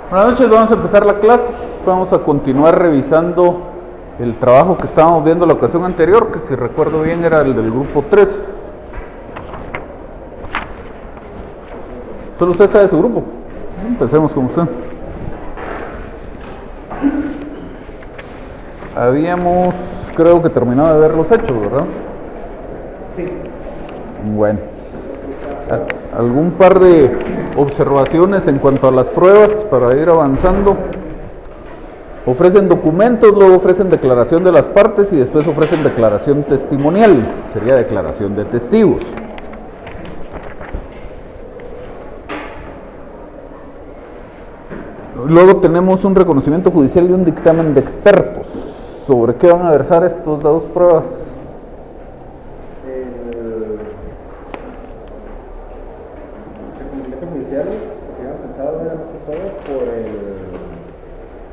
Buenas noches, vamos a empezar la clase. Vamos a continuar revisando el trabajo que estábamos viendo la ocasión anterior, que si recuerdo bien era el del grupo 3. ¿Solo usted está de su grupo? Empecemos con usted. Habíamos, creo que terminado de ver los hechos, ¿verdad? Sí. Bueno. ¿Algún par de observaciones en cuanto a las pruebas para ir avanzando? Ofrecen documentos, luego ofrecen declaración de las partes y después ofrecen declaración testimonial, sería declaración de testigos. Luego tenemos un reconocimiento judicial y un dictamen de expertos. ¿Sobre qué van a versar estas dos pruebas?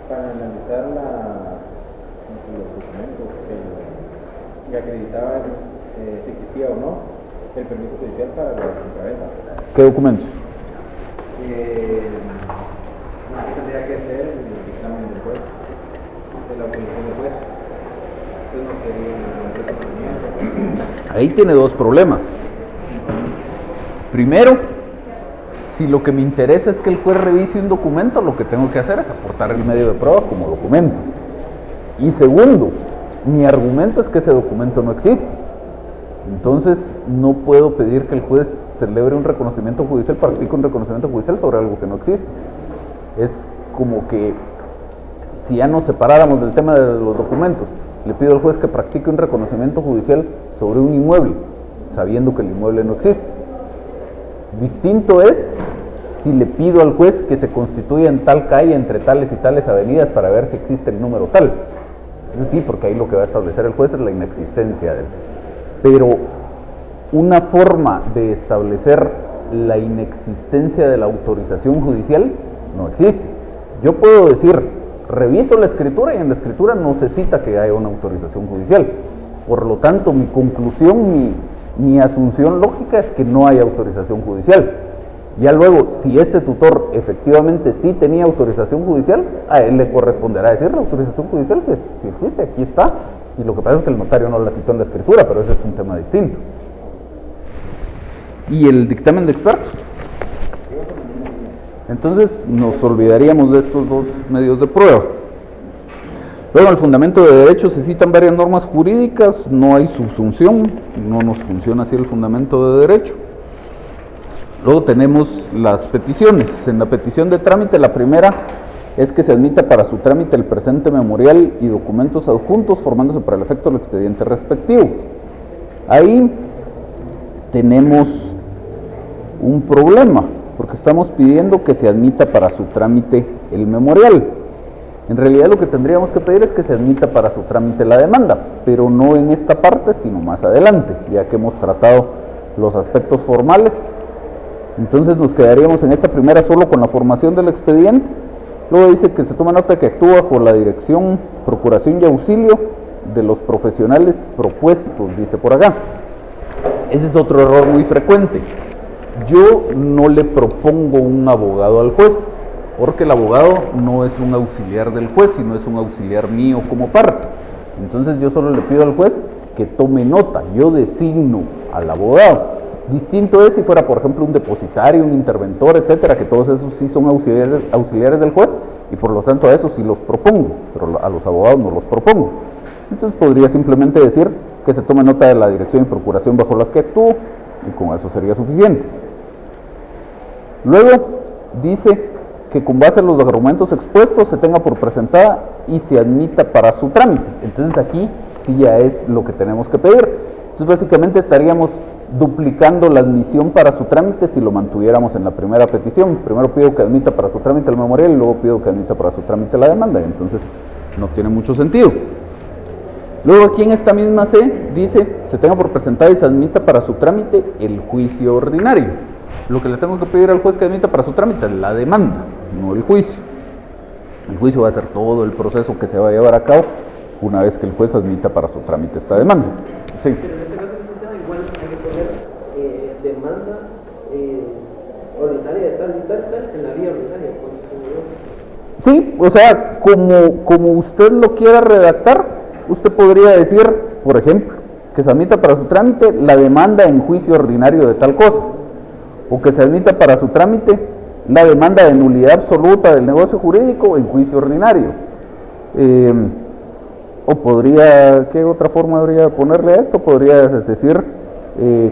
Para analizar los documentos que acreditaban si existía o no el permiso judicial para la compraventa. ¿Qué documentos? ¿Qué tendría que ser el dictamen del juez, de la autorización del juez? Entonces no sería el reconocimiento. Ahí tiene dos problemas. Primero, si lo que me interesa es que el juez revise un documento, lo que tengo que hacer es aportar el medio de prueba como documento. Y segundo, mi argumento es que ese documento no existe. Entonces, no puedo pedir que el juez celebre un reconocimiento judicial, practique un reconocimiento judicial sobre algo que no existe. Es como que si ya nos separáramos del tema de los documentos, le pido al juez que practique un reconocimiento judicial sobre un inmueble, sabiendo que el inmueble no existe. Distinto es si le pido al juez que se constituya en tal calle entre tales y tales avenidas para ver si existe el número tal. Eso sí, porque ahí lo que va a establecer el juez es la inexistencia de él. Pero una forma de establecer la inexistencia de la autorización judicial no existe. Yo puedo decir, reviso la escritura y en la escritura no se cita que haya una autorización judicial. Por lo tanto, mi conclusión, mi asunción lógica es que no hay autorización judicial. Ya luego, si este tutor efectivamente sí tenía autorización judicial, a él le corresponderá decir la autorización judicial si existe, aquí está. Y lo que pasa es que el notario no la citó en la escritura, pero ese es un tema distinto. ¿Y el dictamen de expertos? Entonces nos olvidaríamos de estos dos medios de prueba. Luego, en el fundamento de derecho se citan varias normas jurídicas, no hay subsunción, no nos funciona así el fundamento de derecho. Luego tenemos las peticiones. En la petición de trámite, la primera es que se admita para su trámite el presente memorial y documentos adjuntos formándose para el efecto del expediente respectivo. Ahí tenemos un problema, porque estamos pidiendo que se admita para su trámite el memorial. En realidad lo que tendríamos que pedir es que se admita para su trámite la demanda, pero no en esta parte, sino más adelante, ya que hemos tratado los aspectos formales. Entonces nos quedaríamos en esta primera solo con la formación del expediente. Luego dice que se toma nota que actúa bajo la dirección, procuración y auxilio de los profesionales propuestos, dice por acá. Ese es otro error muy frecuente. Yo no le propongo un abogado al juez, porque el abogado no es un auxiliar del juez, sino es un auxiliar mío como parte. Entonces yo solo le pido al juez que tome nota, yo designo al abogado. Distinto es si fuera, por ejemplo, un depositario, un interventor, etcétera, que todos esos sí son auxiliares del juez, y por lo tanto a esos sí los propongo, pero a los abogados no los propongo. Entonces podría simplemente decir que se tome nota de la dirección y procuración bajo las que actúo, y con eso sería suficiente. Luego dice que con base en los argumentos expuestos se tenga por presentada y se admita para su trámite. Entonces aquí sí ya es lo que tenemos que pedir. Entonces básicamente estaríamos duplicando la admisión para su trámite si lo mantuviéramos en la primera petición. Primero pido que admita para su trámite el memorial y luego pido que admita para su trámite la demanda. Entonces no tiene mucho sentido. Luego aquí en esta misma C dice se tenga por presentada y se admita para su trámite el juicio ordinario. Lo que le tengo que pedir al juez que admita para su trámite es la demanda, no el juicio. El juicio va a ser todo el proceso que se va a llevar a cabo una vez que el juez admita para su trámite esta demanda. Sí. Pero en este caso funciona igual, hay que poner demanda ordinaria de tal y tal, en la vía ordinaria, Sí, o sea, como usted lo quiera redactar, usted podría decir, por ejemplo, que se admita para su trámite la demanda en juicio ordinario de tal cosa, o que se admita para su trámite la demanda de nulidad absoluta del negocio jurídico en juicio ordinario. O podría, ¿qué otra forma habría de ponerle a esto? Podría decir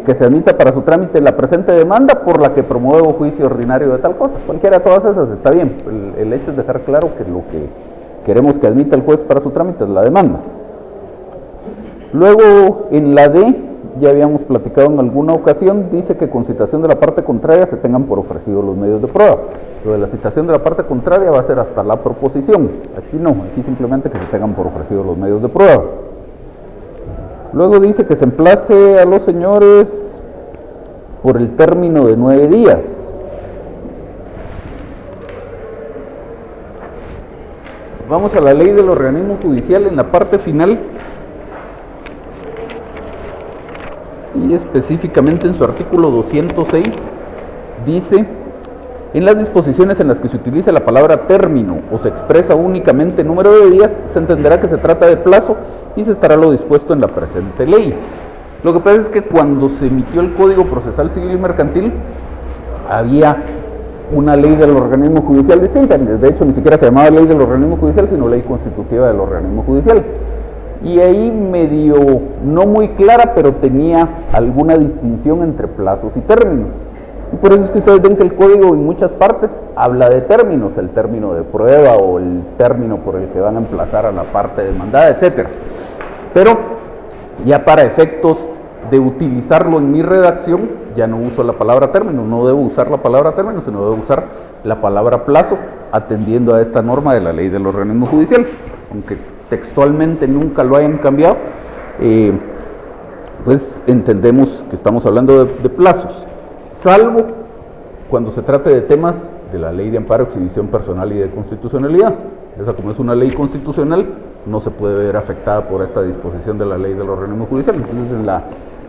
que se admita para su trámite la presente demanda por la que promuevo juicio ordinario de tal cosa. Cualquiera de todas esas está bien. El hecho es dejar claro que lo que queremos que admita el juez para su trámite es la demanda. Luego, en la D, ya habíamos platicado en alguna ocasión, dice que con citación de la parte contraria se tengan por ofrecidos los medios de prueba. Lo de la citación de la parte contraria va a ser hasta la proposición. Aquí no, aquí simplemente que se tengan por ofrecidos los medios de prueba. Luego dice que se emplace a los señores por el término de 9 días. Vamos a la ley del organismo judicial en la parte final y específicamente en su artículo 206 dice: en las disposiciones en las que se utiliza la palabra término o se expresa únicamente número de días, se entenderá que se trata de plazo y se estará lo dispuesto en la presente ley. Lo que pasa es que cuando se emitió el Código Procesal Civil y Mercantil, había una ley del organismo judicial distinta. De hecho, ni siquiera se llamaba ley del organismo judicial, sino ley constitutiva del organismo judicial. Y ahí medio, no muy clara, pero tenía alguna distinción entre plazos y términos. Y por eso es que ustedes ven que el código en muchas partes habla de términos, el término de prueba o el término por el que van a emplazar a la parte demandada, etc. Pero ya para efectos de utilizarlo en mi redacción, ya no uso la palabra término, no debo usar la palabra término, sino debo usar la palabra plazo, atendiendo a esta norma de la ley del organismo judicial. Aunque textualmente nunca lo hayan cambiado, pues entendemos que estamos hablando de plazos, salvo cuando se trate de temas de la ley de amparo, exhibición personal y de constitucionalidad. Esa, como es una ley constitucional, no se puede ver afectada por esta disposición de la ley del organismo judicial. Entonces, en la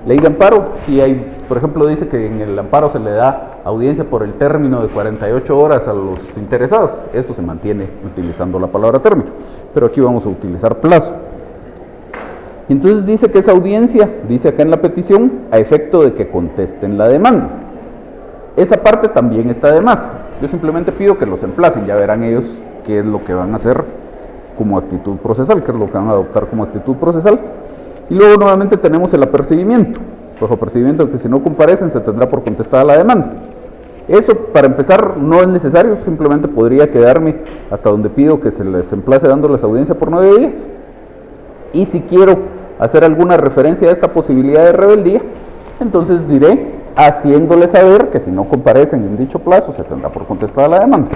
ley de amparo, si hay, por ejemplo, dice que en el amparo se le da audiencia por el término de 48 horas a los interesados. Eso se mantiene utilizando la palabra término, pero aquí vamos a utilizar plazo. Entonces dice que esa audiencia, dice acá en la petición, a efecto de que contesten la demanda. Esa parte también está de más. Yo simplemente pido que los emplacen, ya verán ellos qué es lo que van a hacer como actitud procesal, qué es lo que van a adoptar como actitud procesal. Y luego nuevamente tenemos el apercibimiento. Bajo apercibimiento que si no comparecen se tendrá por contestada la demanda. Eso, para empezar, no es necesario, simplemente podría quedarme hasta donde pido que se les emplace dándoles audiencia por 9 días. Y si quiero hacer alguna referencia a esta posibilidad de rebeldía, entonces diré, haciéndoles saber que si no comparecen en dicho plazo se tendrá por contestada la demanda.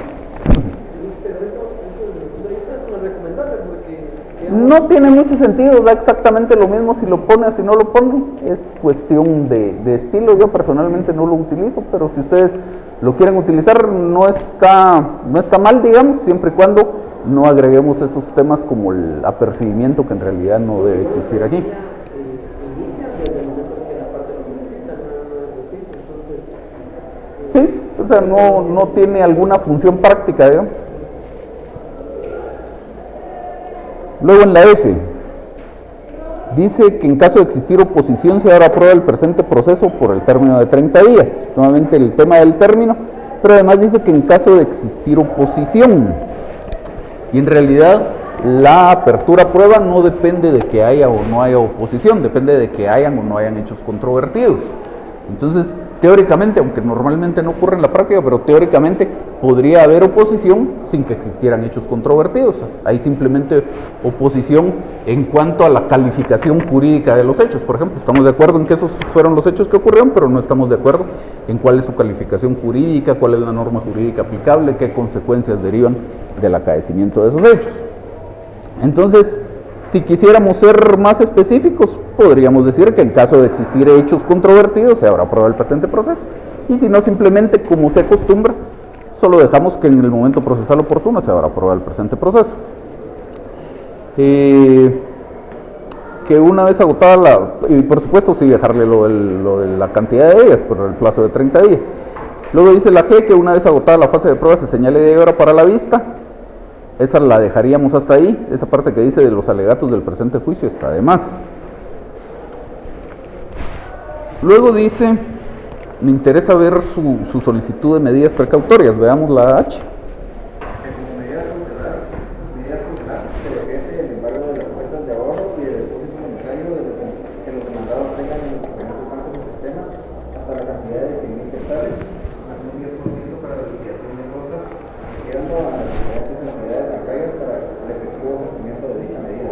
Pero eso desde mi punto de vista es una recomendable porque... No tiene mucho sentido, da exactamente lo mismo si lo pone o si no lo pone, es cuestión de estilo. Yo personalmente no lo utilizo, pero si ustedes lo quieren utilizar no está mal, digamos, siempre y cuando no agreguemos esos temas como el apercibimiento, que en realidad no debe existir aquí. Inicia desde el momento en que la parte lo solicita, no es decir, entonces... Sí, o sea, no tiene alguna función práctica, digamos. Luego en la F, dice que en caso de existir oposición se dará prueba del presente proceso por el término de 30 días. Nuevamente el tema del término, pero además dice que en caso de existir oposición. Y en realidad la apertura a prueba no depende de que haya o no haya oposición, depende de que hayan o no hayan hechos controvertidos. Entonces, teóricamente, aunque normalmente no ocurre en la práctica, pero teóricamente podría haber oposición sin que existieran hechos controvertidos. Hay simplemente oposición en cuanto a la calificación jurídica de los hechos. Por ejemplo, estamos de acuerdo en que esos fueron los hechos que ocurrieron, pero no estamos de acuerdo en cuál es su calificación jurídica, cuál es la norma jurídica aplicable, qué consecuencias derivan del acaecimiento de esos hechos. Entonces, si quisiéramos ser más específicos, podríamos decir que en caso de existir hechos controvertidos se habrá prueba del presente proceso. Y si no, simplemente, como se acostumbra, solo dejamos que en el momento procesal oportuno se habrá prueba del presente proceso. Que una vez agotada y por supuesto sí dejarle lo de la cantidad de días, por el plazo de 30 días. Luego dice la G que una vez agotada la fase de prueba se señale de hora para la vista. esa la dejaríamos hasta ahí. Esa parte que dice de los alegatos del presente juicio está de más. Luego dice, me interesa ver su solicitud de medidas precautorias. Veamos la H. Como medidas cautelares, se refiere el embargo de las cuentas de ahorro y el depósito monetario de que los demandados tengan en los diferentes bancos del sistema hasta la cantidad de 100.000 quetzales, más un 10% para la liquidación de cosas, quedando a las diferentes entidades bancarias para el efectivo cumplimiento de dicha medida.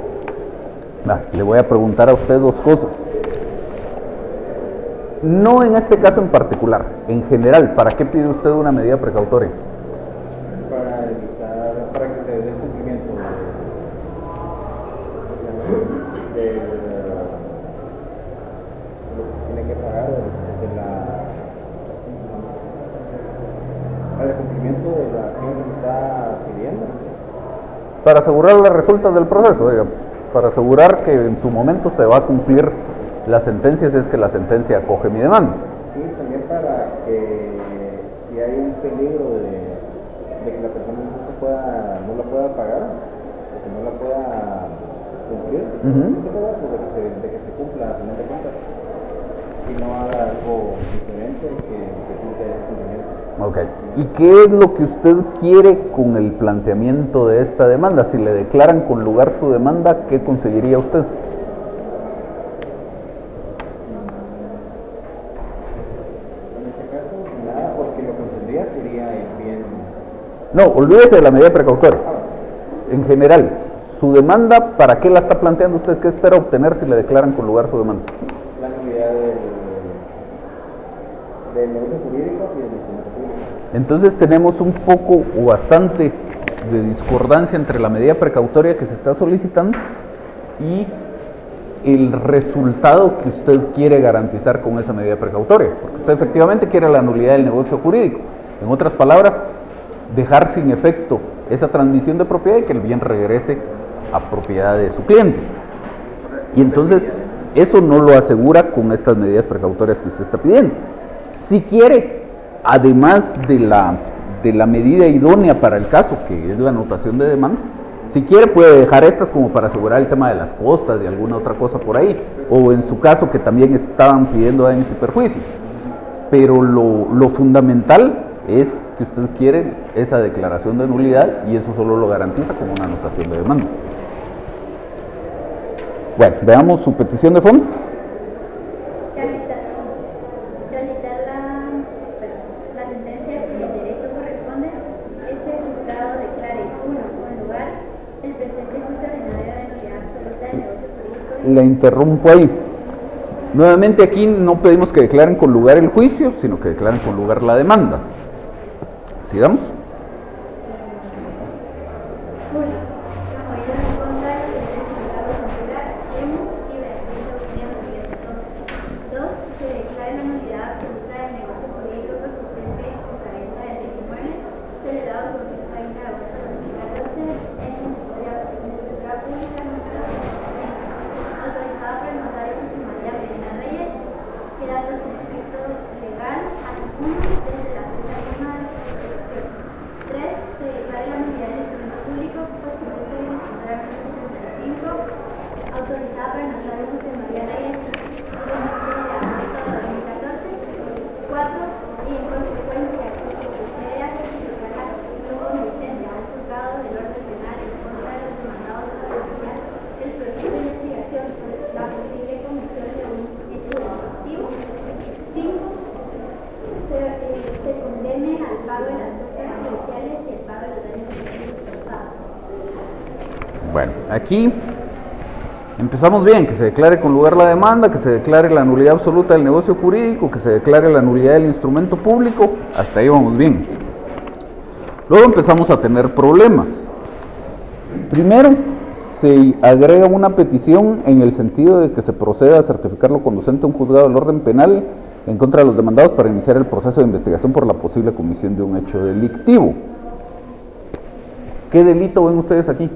Le voy a preguntar a usted dos cosas. No en este caso en particular, en general, ¿para qué pide usted una medida precautoria? Para evitar, para que se dé el cumplimiento de lo que tiene que pagar para el cumplimiento de la acción que se está pidiendo. Para asegurar las resultas del proceso, digamos, para asegurar que en su momento se va a cumplir la sentencia si es que la sentencia acoge mi demanda. Y también para que si hay un peligro de que la persona no la pueda pagar, o que no la pueda cumplir, de que se cumpla a final de cuentas y no haga algo diferente que cumpla ese cumplimiento. Ok. ¿Y qué es lo que usted quiere con el planteamiento de esta demanda? Si le declaran con lugar su demanda, ¿qué conseguiría usted? No, olvídese de la medida precautoria. En general, su demanda, ¿para qué la está planteando usted? ¿Qué espera obtener si le declaran con lugar su demanda? La nulidad del negocio jurídico y del instrumento público. Entonces tenemos un poco o bastante de discordancia entre la medida precautoria que se está solicitando y el resultado que usted quiere garantizar con esa medida precautoria. Porque usted efectivamente quiere la nulidad del negocio jurídico. En otras palabras, dejar sin efecto esa transmisión de propiedad y que el bien regrese a propiedad de su cliente. Y entonces eso no lo asegura con estas medidas precautorias que usted está pidiendo. Si quiere, además de la medida idónea para el caso, que es la anotación de demanda, si quiere puede dejar estas como para asegurar el tema de las costas y alguna otra cosa por ahí, o en su caso que también estaban pidiendo daños y perjuicios. Pero lo fundamental es que usted quiere esa declaración de nulidad y eso solo lo garantiza como una anotación de demanda. Bueno, veamos su petición de fondo. Realizar la sentencia que el derecho corresponde, este juzgado declare uno en lugar el presente juicio ordinario de nulidad absoluta del negocio jurídico. Le interrumpo ahí. Nuevamente aquí no pedimos que declaren con lugar el juicio, sino que declaren con lugar la demanda. Sigamos. Bueno, aquí empezamos bien, que se declare con lugar la demanda, que se declare la nulidad absoluta del negocio jurídico, que se declare la nulidad del instrumento público, hasta ahí vamos bien. Luego empezamos a tener problemas. Primero, se agrega una petición en el sentido de que se proceda a certificarlo conducente a un juzgado del orden penal en contra de los demandados para iniciar el proceso de investigación por la posible comisión de un hecho delictivo. ¿Qué delito ven ustedes aquí?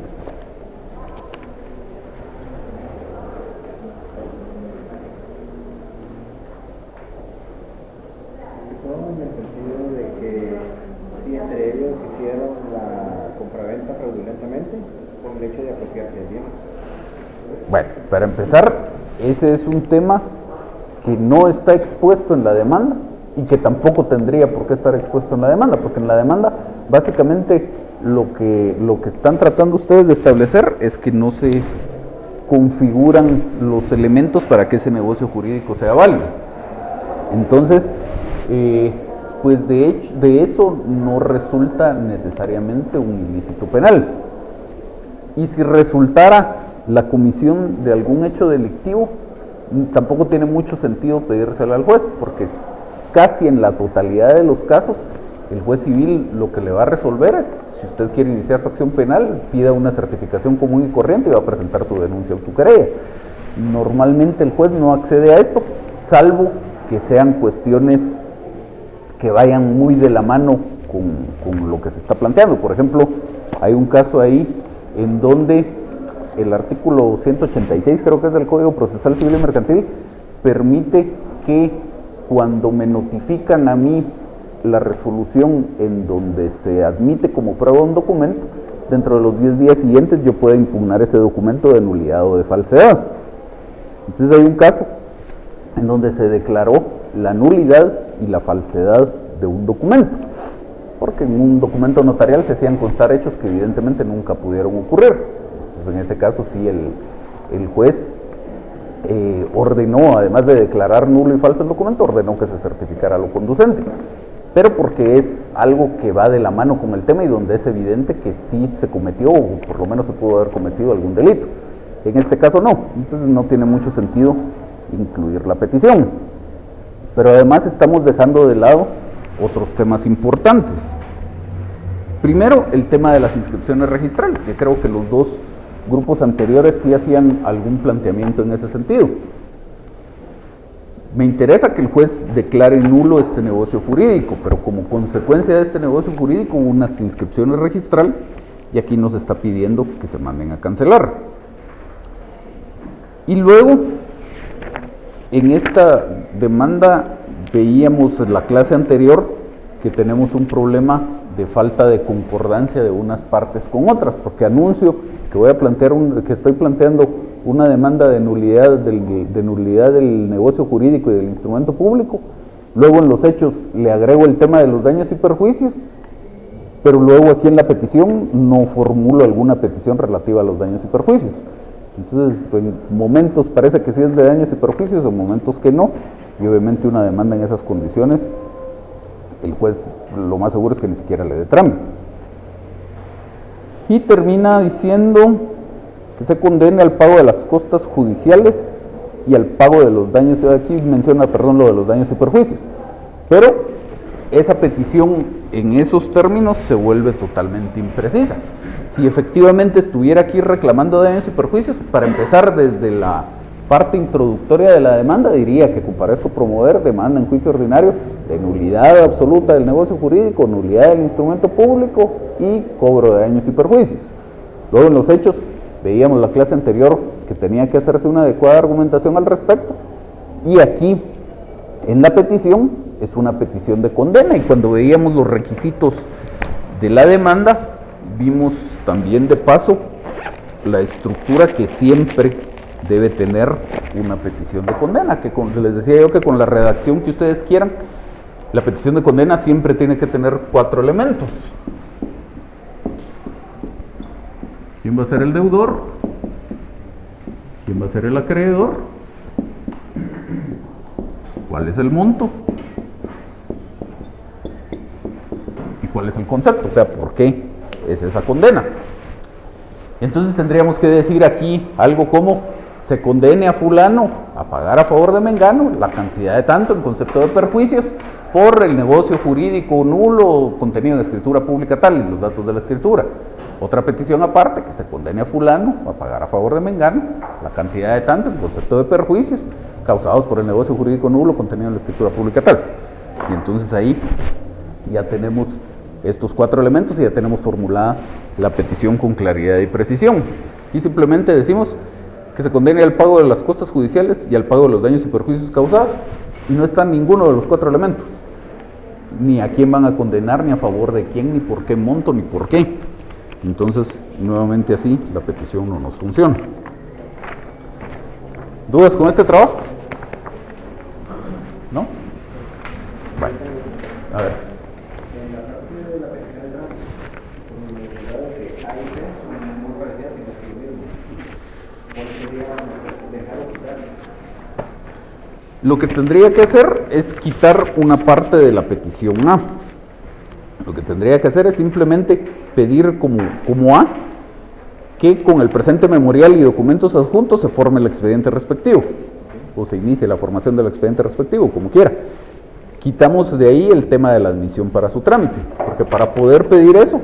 En el sentido de que si entre ellos hicieron compraventa fraudulentamente con el hecho de apropiarse del bien. Bueno, para empezar, ese es un tema que no está expuesto en la demanda y que tampoco tendría por qué estar expuesto en la demanda, porque en la demanda básicamente lo que están tratando ustedes de establecer es que no se configuran los elementos para que ese negocio jurídico sea válido. Entonces, pues de eso no resulta necesariamente un ilícito penal. Y si resultara la comisión de algún hecho delictivo, tampoco tiene mucho sentido pedírselo al juez, porque casi en la totalidad de los casos, el juez civil lo que le va a resolver es, si usted quiere iniciar su acción penal, pida una certificación común y corriente y va a presentar su denuncia o su querella. Normalmente el juez no accede a esto, salvo que sean cuestiones que vayan muy de la mano con lo que se está planteando. Por ejemplo, hay un caso ahí en donde el artículo 186, creo que es del Código Procesal Civil y Mercantil, permite que cuando me notifican a mí la resolución en donde se admite como prueba un documento, dentro de los 10 días siguientes yo pueda impugnar ese documento de nulidad o de falsedad. Entonces hay un caso en donde se declaró la nulidad y la falsedad de un documento, porque en un documento notarial se hacían constar hechos que evidentemente nunca pudieron ocurrir. Entonces en ese caso sí el juez ordenó, además de declarar nulo y falso el documento, ordenó que se certificara lo conducente, pero porque es algo que va de la mano con el tema y donde es evidente que sí se cometió, o por lo menos se pudo haber cometido algún delito. En este caso no, entonces no tiene mucho sentido incluir la petición. Pero además estamos dejando de lado otros temas importantes. Primero, el tema de las inscripciones registrales, que creo que los dos grupos anteriores sí hacían algún planteamiento en ese sentido. Me interesa que el juez declare nulo este negocio jurídico, pero como consecuencia de este negocio jurídico hubo unas inscripciones registrales y aquí nos está pidiendo que se manden a cancelar. Y luego, en esta demanda veíamos en la clase anterior que tenemos un problema de falta de concordancia de unas partes con otras, porque anuncio que voy a plantear que estoy planteando una demanda de nulidad del negocio jurídico y del instrumento público, luego en los hechos le agrego el tema de los daños y perjuicios, pero luego aquí en la petición no formulo alguna petición relativa a los daños y perjuicios. Entonces, en momentos parece que sí es de daños y perjuicios, en momentos que no, y obviamente una demanda en esas condiciones, el juez lo más seguro es que ni siquiera le dé trámite. Y termina diciendo que se condene al pago de las costas judiciales y al pago de los daños, aquí menciona, perdón, lo de los daños y perjuicios, pero esa petición en esos términos se vuelve totalmente imprecisa. Si efectivamente estuviera aquí reclamando daños y perjuicios, para empezar desde la parte introductoria de la demanda diría que para eso promover demanda en juicio ordinario de nulidad absoluta del negocio jurídico, nulidad del instrumento público y cobro de daños y perjuicios. Luego en los hechos veíamos la clase anterior que tenía que hacerse una adecuada argumentación al respecto, y aquí en la petición es una petición de condena, y cuando veíamos los requisitos de la demanda vimos también de paso la estructura que siempre debe tener una petición de condena, que les decía yo que con la redacción que ustedes quieran, la petición de condena siempre tiene que tener 4 elementos. ¿Quién va a ser el deudor? ¿Quién va a ser el acreedor? ¿Cuál es el monto? ¿Y cuál es el concepto? O sea, ¿por qué es esa condena? Entonces tendríamos que decir aquí algo como: se condene a fulano a pagar a favor de mengano la cantidad de tanto en concepto de perjuicios por el negocio jurídico nulo contenido en escritura pública tal y los datos de la escritura. Otra petición aparte, que se condene a fulano a pagar a favor de mengano la cantidad de tanto en concepto de perjuicios causados por el negocio jurídico nulo contenido en la escritura pública tal. Y entonces ahí ya tenemos estos 4 elementos y ya tenemos formulada la petición con claridad y precisión. Aquí simplemente decimos que se condene al pago de las costas judiciales y al pago de los daños y perjuicios causados, y no está ninguno de los 4 elementos, ni a quién van a condenar, ni a favor de quién, ni por qué monto, ni por qué. Entonces, nuevamente así, la petición no nos funciona. ¿Dudas con este trabajo? ¿No? Vale. A ver. En la parte de la petición de dado que A y C son muy parecidas y no es lo mismo. ¿Cuál sería dejar o quitar? Lo que tendría que hacer es quitar una parte de la petición A. Lo que tendría que hacer es simplemente pedir como A que con el presente memorial y documentos adjuntos se forme el expediente respectivo, o se inicie la formación del expediente respectivo, como quiera. Quitamos de ahí el tema de la admisión para su trámite, porque para poder pedir eso,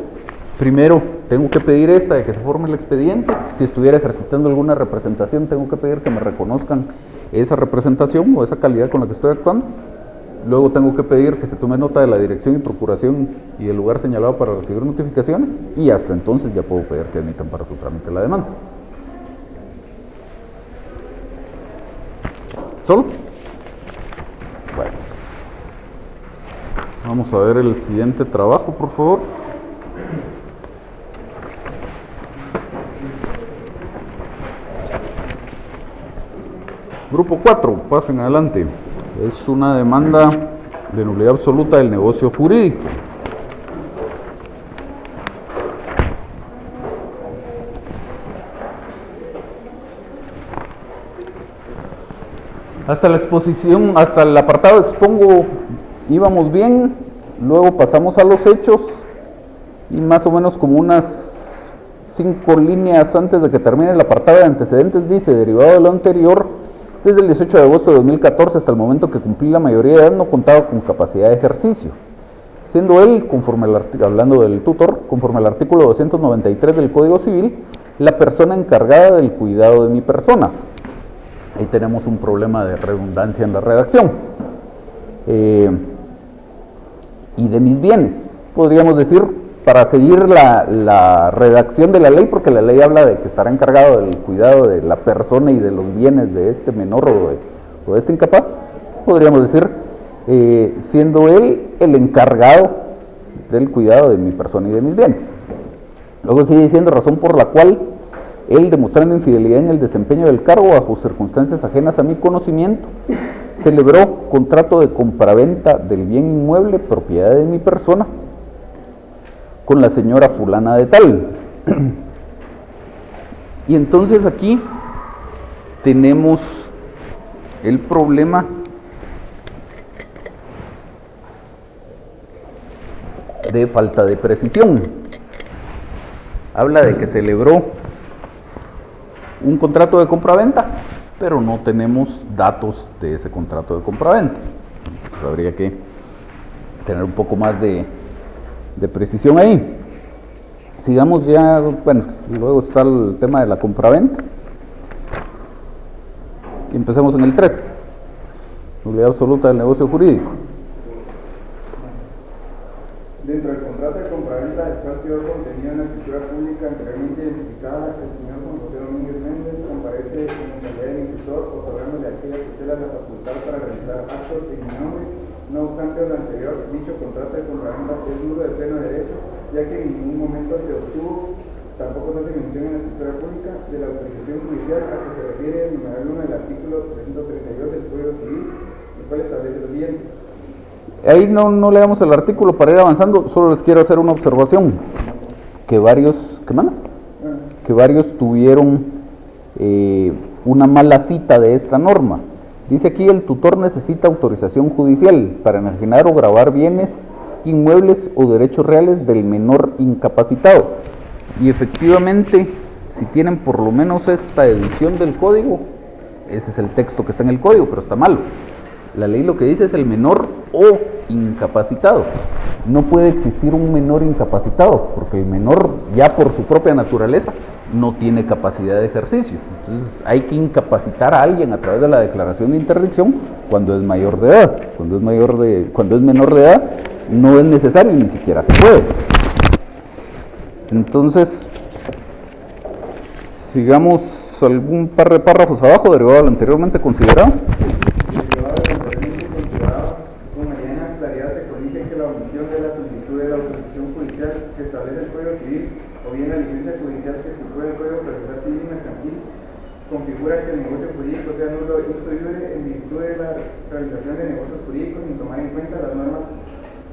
primero tengo que pedir esta de que se forme el expediente. Si estuviera ejercitando alguna representación, tengo que pedir que me reconozcan esa representación o esa calidad con la que estoy actuando. Luego tengo que pedir que se tome nota de la dirección y procuración y el lugar señalado para recibir notificaciones, y hasta entonces ya puedo pedir que admitan para su trámite la demanda. ¿Solo? Bueno. Vamos a ver el siguiente trabajo, por favor. Grupo 4, pasen adelante. Es una demanda de nulidad absoluta del negocio jurídico. Hasta la exposición, hasta el apartado expongo, íbamos bien. Luego pasamos a los hechos y más o menos como unas 5 líneas antes de que termine el apartado de antecedentes dice: derivado de lo anterior, desde el 18 de agosto de 2014 hasta el momento que cumplí la mayoría de edad no contaba con capacidad de ejercicio, siendo él, conforme hablando del tutor, conforme al artículo 293 del Código Civil, la persona encargada del cuidado de mi persona. Ahí tenemos un problema de redundancia en la redacción. Y de mis bienes, podríamos decir, para seguir la redacción de la ley, porque la ley habla de que estará encargado del cuidado de la persona y de los bienes de este menor o de este incapaz, podríamos decir, siendo él el encargado del cuidado de mi persona y de mis bienes. Luego sigue diciendo: razón por la cual él, demostrando infidelidad en el desempeño del cargo bajo circunstancias ajenas a mi conocimiento, celebró contrato de compraventa del bien inmueble propiedad de mi persona con la señora fulana de tal. Y entonces aquí tenemos el problema de falta de precisión. Habla de que celebró un contrato de compraventa, pero no tenemos datos de ese contrato de compraventa. Entonces habría que tener un poco más de precisión ahí. Sigamos ya, bueno, luego está el tema de la compraventa. Y empecemos en el 3, nulidad absoluta del negocio jurídico. Dentro del contrato de compraventa del cual quedó contenido en la escritura pública anteriormente identificada, el señor Juan José Domínguez Méndez comparece en calidad de ejecutor, otorgándole a aquella tutela la facultad para realizar actos en mi nombre. No obstante lo anterior, dicho contrato de compraventa es nulo de pleno derecho, ya que en ningún momento se obtuvo, tampoco se hace mención en la escritura pública, de la autorización judicial a que se refiere el numeral 1 del artículo 332 del Código Civil, el cual establece lo siguiente. Ahí no leamos el artículo para ir avanzando, solo les quiero hacer una observación, que varios tuvieron una mala cita de esta norma. Dice aquí: el tutor necesita autorización judicial para enajenar o gravar bienes inmuebles o derechos reales del menor incapacitado. Y efectivamente, si tienen por lo menos esta edición del código, ese es el texto que está en el código, pero está malo. La ley lo que dice es el menor o incapacitado. No puede existir un menor incapacitado, porque el menor ya por su propia naturaleza no tiene capacidad de ejercicio. Entonces hay que incapacitar a alguien a través de la declaración de interdicción cuando es mayor de edad. Cuando es menor de edad no es necesario y ni siquiera se puede. Entonces, sigamos algún par de párrafos abajo, derivado de lo anteriormente considerado. Con mediana claridad se conoce que la omisión de la solicitud de la autorización judicial que establece el Código Civil o bien la licencia judicial que estipula el Código Procesal Civil y Mercantil configura que el negocio jurídico sea nulo ipso iure en virtud de la realización de negocios jurídicos sin tomar en cuenta las normas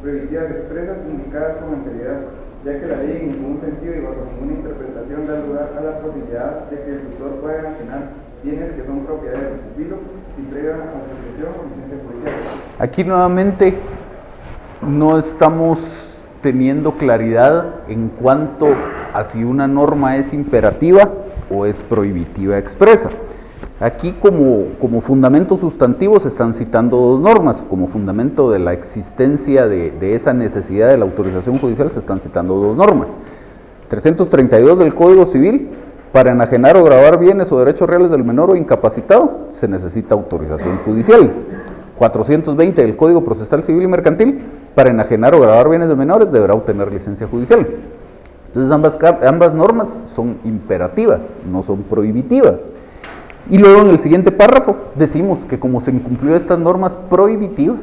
prohibitivas expresas indicadas con anterioridad, ya que la ley en ningún sentido y bajo ninguna interpretación da lugar a la posibilidad de que el tutor pueda enajenar bienes que son propiedad de su pupilo sin previa autorización o licencia judicial. Aquí nuevamente no estamos teniendo claridad en cuanto a si una norma es imperativa o es prohibitiva expresa. Aquí como fundamento sustantivo se están citando dos normas, como fundamento de la existencia de esa necesidad de la autorización judicial se están citando dos normas. 332 del Código Civil, para enajenar o gravar bienes o derechos reales del menor o incapacitado se necesita autorización judicial. 420 del Código Procesal Civil y Mercantil, para enajenar o gravar bienes de menores deberá obtener licencia judicial. Entonces ambas normas son imperativas, no son prohibitivas. Y luego en el siguiente párrafo decimos que como se incumplió estas normas prohibitivas,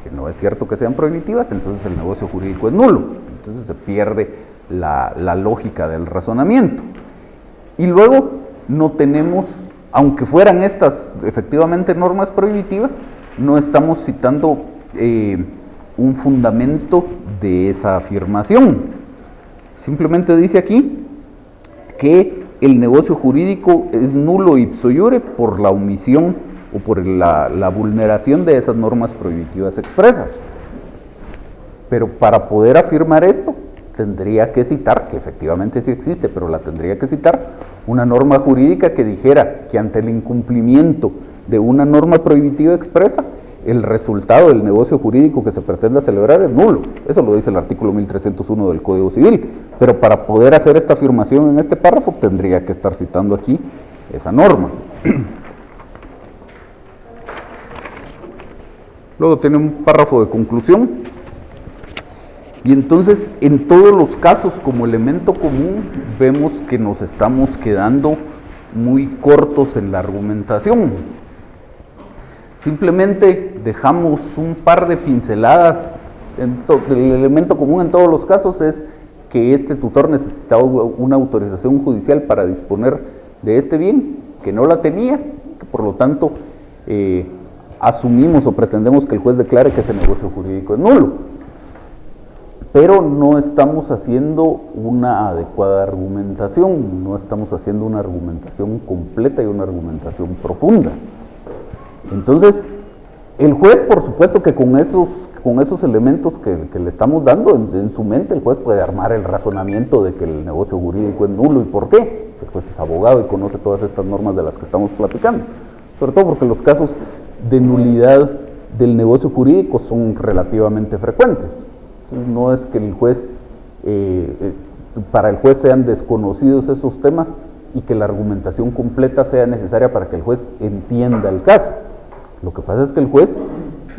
que no es cierto que sean prohibitivas, entonces el negocio jurídico es nulo. Entonces se pierde la lógica del razonamiento. Y luego no tenemos, aunque fueran estas efectivamente normas prohibitivas, no estamos citando un fundamento de esa afirmación. Simplemente dice aquí que el negocio jurídico es nulo ipso iure por la omisión o por la vulneración de esas normas prohibitivas expresas. Pero para poder afirmar esto, tendría que citar, que efectivamente sí existe, pero la tendría que citar, una norma jurídica que dijera que ante el incumplimiento de una norma prohibitiva expresa, el resultado del negocio jurídico que se pretenda celebrar es nulo. Eso lo dice el artículo 1301 del Código Civil. Pero para poder hacer esta afirmación en este párrafo, tendría que estar citando aquí esa norma. Luego tiene un párrafo de conclusión. Y entonces, en todos los casos, como elemento común, vemos que nos estamos quedando muy cortos en la argumentación. Simplemente dejamos un par de pinceladas. El elemento común en todos los casos es que este tutor necesitaba una autorización judicial para disponer de este bien, que no la tenía, que por lo tanto asumimos o pretendemos que el juez declare que ese negocio jurídico es nulo. Pero no estamos haciendo una adecuada argumentación, no estamos haciendo una argumentación completa y una argumentación profunda. Entonces, el juez, por supuesto que con esos elementos que le estamos dando en su mente, el juez puede armar el razonamiento de que el negocio jurídico es nulo. ¿Y por qué? El juez es abogado y conoce todas estas normas de las que estamos platicando. Sobre todo porque los casos de nulidad del negocio jurídico son relativamente frecuentes. Entonces, no es que el juez, para el juez sean desconocidos esos temas y que la argumentación completa sea necesaria para que el juez entienda el caso. Lo que pasa es que el juez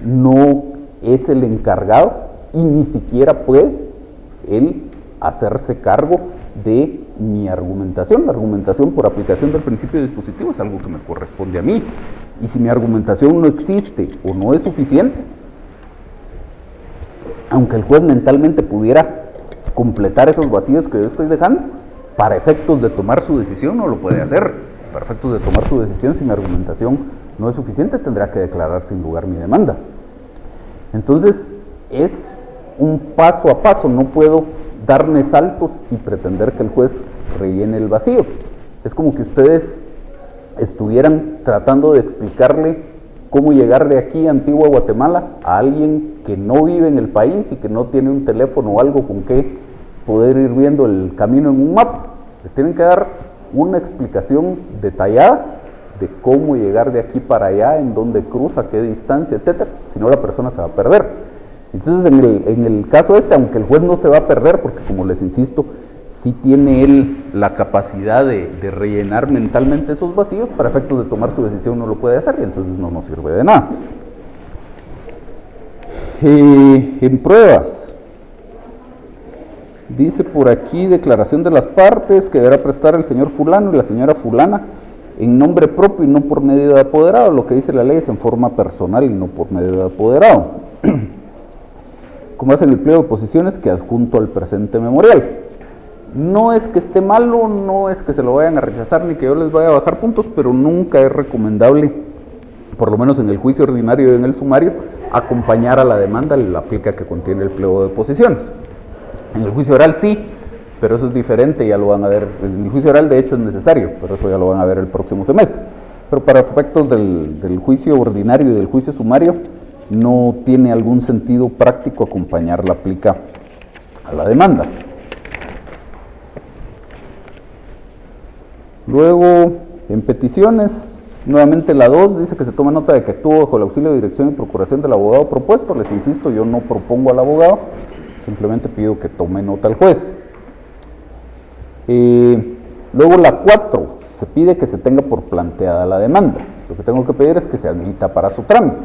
no es el encargado y ni siquiera puede él hacerse cargo de mi argumentación. La argumentación por aplicación del principio dispositivo es algo que me corresponde a mí. Y si mi argumentación no existe o no es suficiente, aunque el juez mentalmente pudiera completar esos vacíos que yo estoy dejando, para efectos de tomar su decisión no lo puede hacer. Para efectos de tomar su decisión, si mi argumentación no es suficiente, tendrá que declarar sin lugar mi demanda. Entonces, es un paso a paso, no puedo darme saltos y pretender que el juez rellene el vacío. Es como que ustedes estuvieran tratando de explicarle cómo llegar de aquí a Antigua Guatemala a alguien que no vive en el país y que no tiene un teléfono o algo con que poder ir viendo el camino en un mapa. Les tienen que dar una explicación detallada de cómo llegar de aquí para allá, en dónde cruza, qué distancia, etcétera. Si no, la persona se va a perder. Entonces, en el caso este, aunque el juez no se va a perder, porque como les insisto, sí tiene él la capacidad de rellenar mentalmente esos vacíos, para efectos de tomar su decisión no lo puede hacer y entonces no nos sirve de nada. En pruebas, dice por aquí, declaración de las partes que deberá prestar el señor fulano y la señora fulana en nombre propio y no por medio de apoderado. Lo que dice la ley es en forma personal y no por medio de apoderado. Como hace en el pliego de posiciones que adjunto al presente memorial. No es que esté malo, no es que se lo vayan a rechazar ni que yo les vaya a bajar puntos, pero nunca es recomendable, por lo menos en el juicio ordinario y en el sumario, acompañar a la demanda la plica que contiene el pliego de posiciones. En el juicio oral sí, pero eso es diferente, ya lo van a ver. En el juicio oral de hecho es necesario, pero eso ya lo van a ver el próximo semestre. Pero para efectos del juicio ordinario y del juicio sumario, no tiene algún sentido práctico acompañar la plica a la demanda. Luego, en peticiones, nuevamente la 2 dice que se toma nota de que actúa bajo el auxilio, dirección y procuración del abogado propuesto. Les insisto, yo no propongo al abogado, simplemente pido que tome nota el juez. Luego la 4, se pide que se tenga por planteada la demanda. Lo que tengo que pedir es que se admita para su trámite.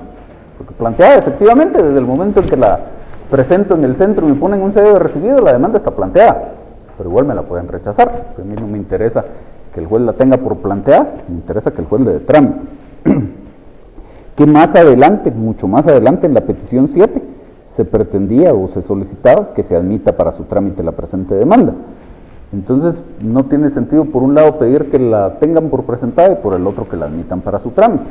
Porque planteada, efectivamente, desde el momento en que la presento en el centro y me ponen un sello de recibido, la demanda está planteada. Pero igual me la pueden rechazar. A mí no me interesa que el juez la tenga por planteada, me interesa que el juez le dé trámite. Que más adelante, mucho más adelante, en la petición 7, se pretendía o se solicitaba que se admita para su trámite la presente demanda. Entonces, no tiene sentido, por un lado, pedir que la tengan por presentada y por el otro que la admitan para su trámite.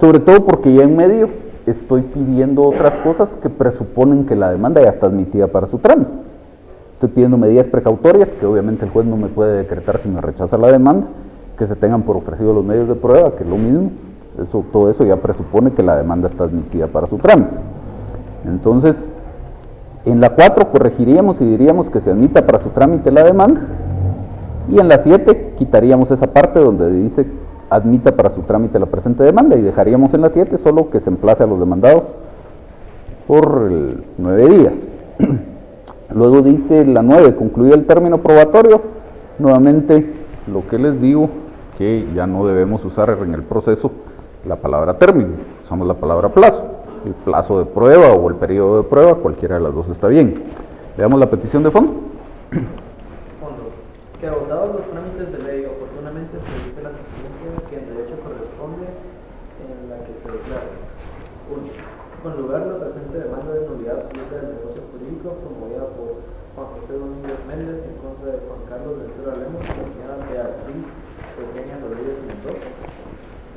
Sobre todo porque ya en medio estoy pidiendo otras cosas que presuponen que la demanda ya está admitida para su trámite. Estoy pidiendo medidas precautorias, que obviamente el juez no me puede decretar si me rechaza la demanda, que se tengan por ofrecido los medios de prueba, que es lo mismo. Todo eso ya presupone que la demanda está admitida para su trámite. Entonces, en la 4 corregiríamos y diríamos que se admita para su trámite la demanda, y en la 7 quitaríamos esa parte donde dice admita para su trámite la presente demanda, y dejaríamos en la 7 solo que se emplace a los demandados por 9 días. Luego dice la 9, concluido el término probatorio, nuevamente lo que les digo, que ya no debemos usar en el proceso la palabra término, usamos la palabra plazo. El plazo de prueba o el periodo de prueba, cualquiera de las dos está bien. Veamos la petición de fondo. Fondo. Que agotados los trámites de ley, oportunamente se dice la sentencia que en derecho corresponde en la que se declara. 1. Con lugar la presente demanda de nulidad absoluta del negocio jurídico promovida por Juan José Domínguez Méndez en contra de Juan Carlos Ventura Lemos y la señora Beatriz Eugenia Rodríguez Mendoza.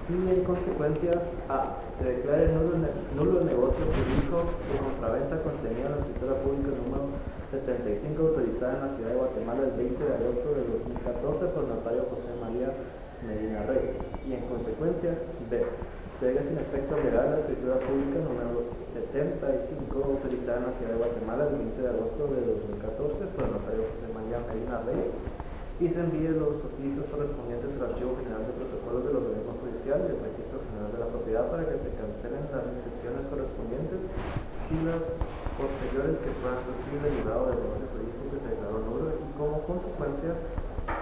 Y en consecuencia, A. Se declare nulo el negocio jurídico de compraventa contenido en la escritura pública número 75 autorizada en la ciudad de Guatemala el 20 de agosto de 2014 por el notario José María Medina Reyes. Y en consecuencia, B. Se deja sin efecto legal la escritura pública número 75 autorizada en la ciudad de Guatemala el 20 de agosto de 2014 por el notario José María Medina Reyes, y se envíe los oficios correspondientes al Archivo General de Protocolos del Organismo Judicial y el Registro General de la Propiedad para que se cancelen las inscripciones correspondientes y las posteriores que puedan surgir derivado del negocio jurídico que se declaró nulo, y como consecuencia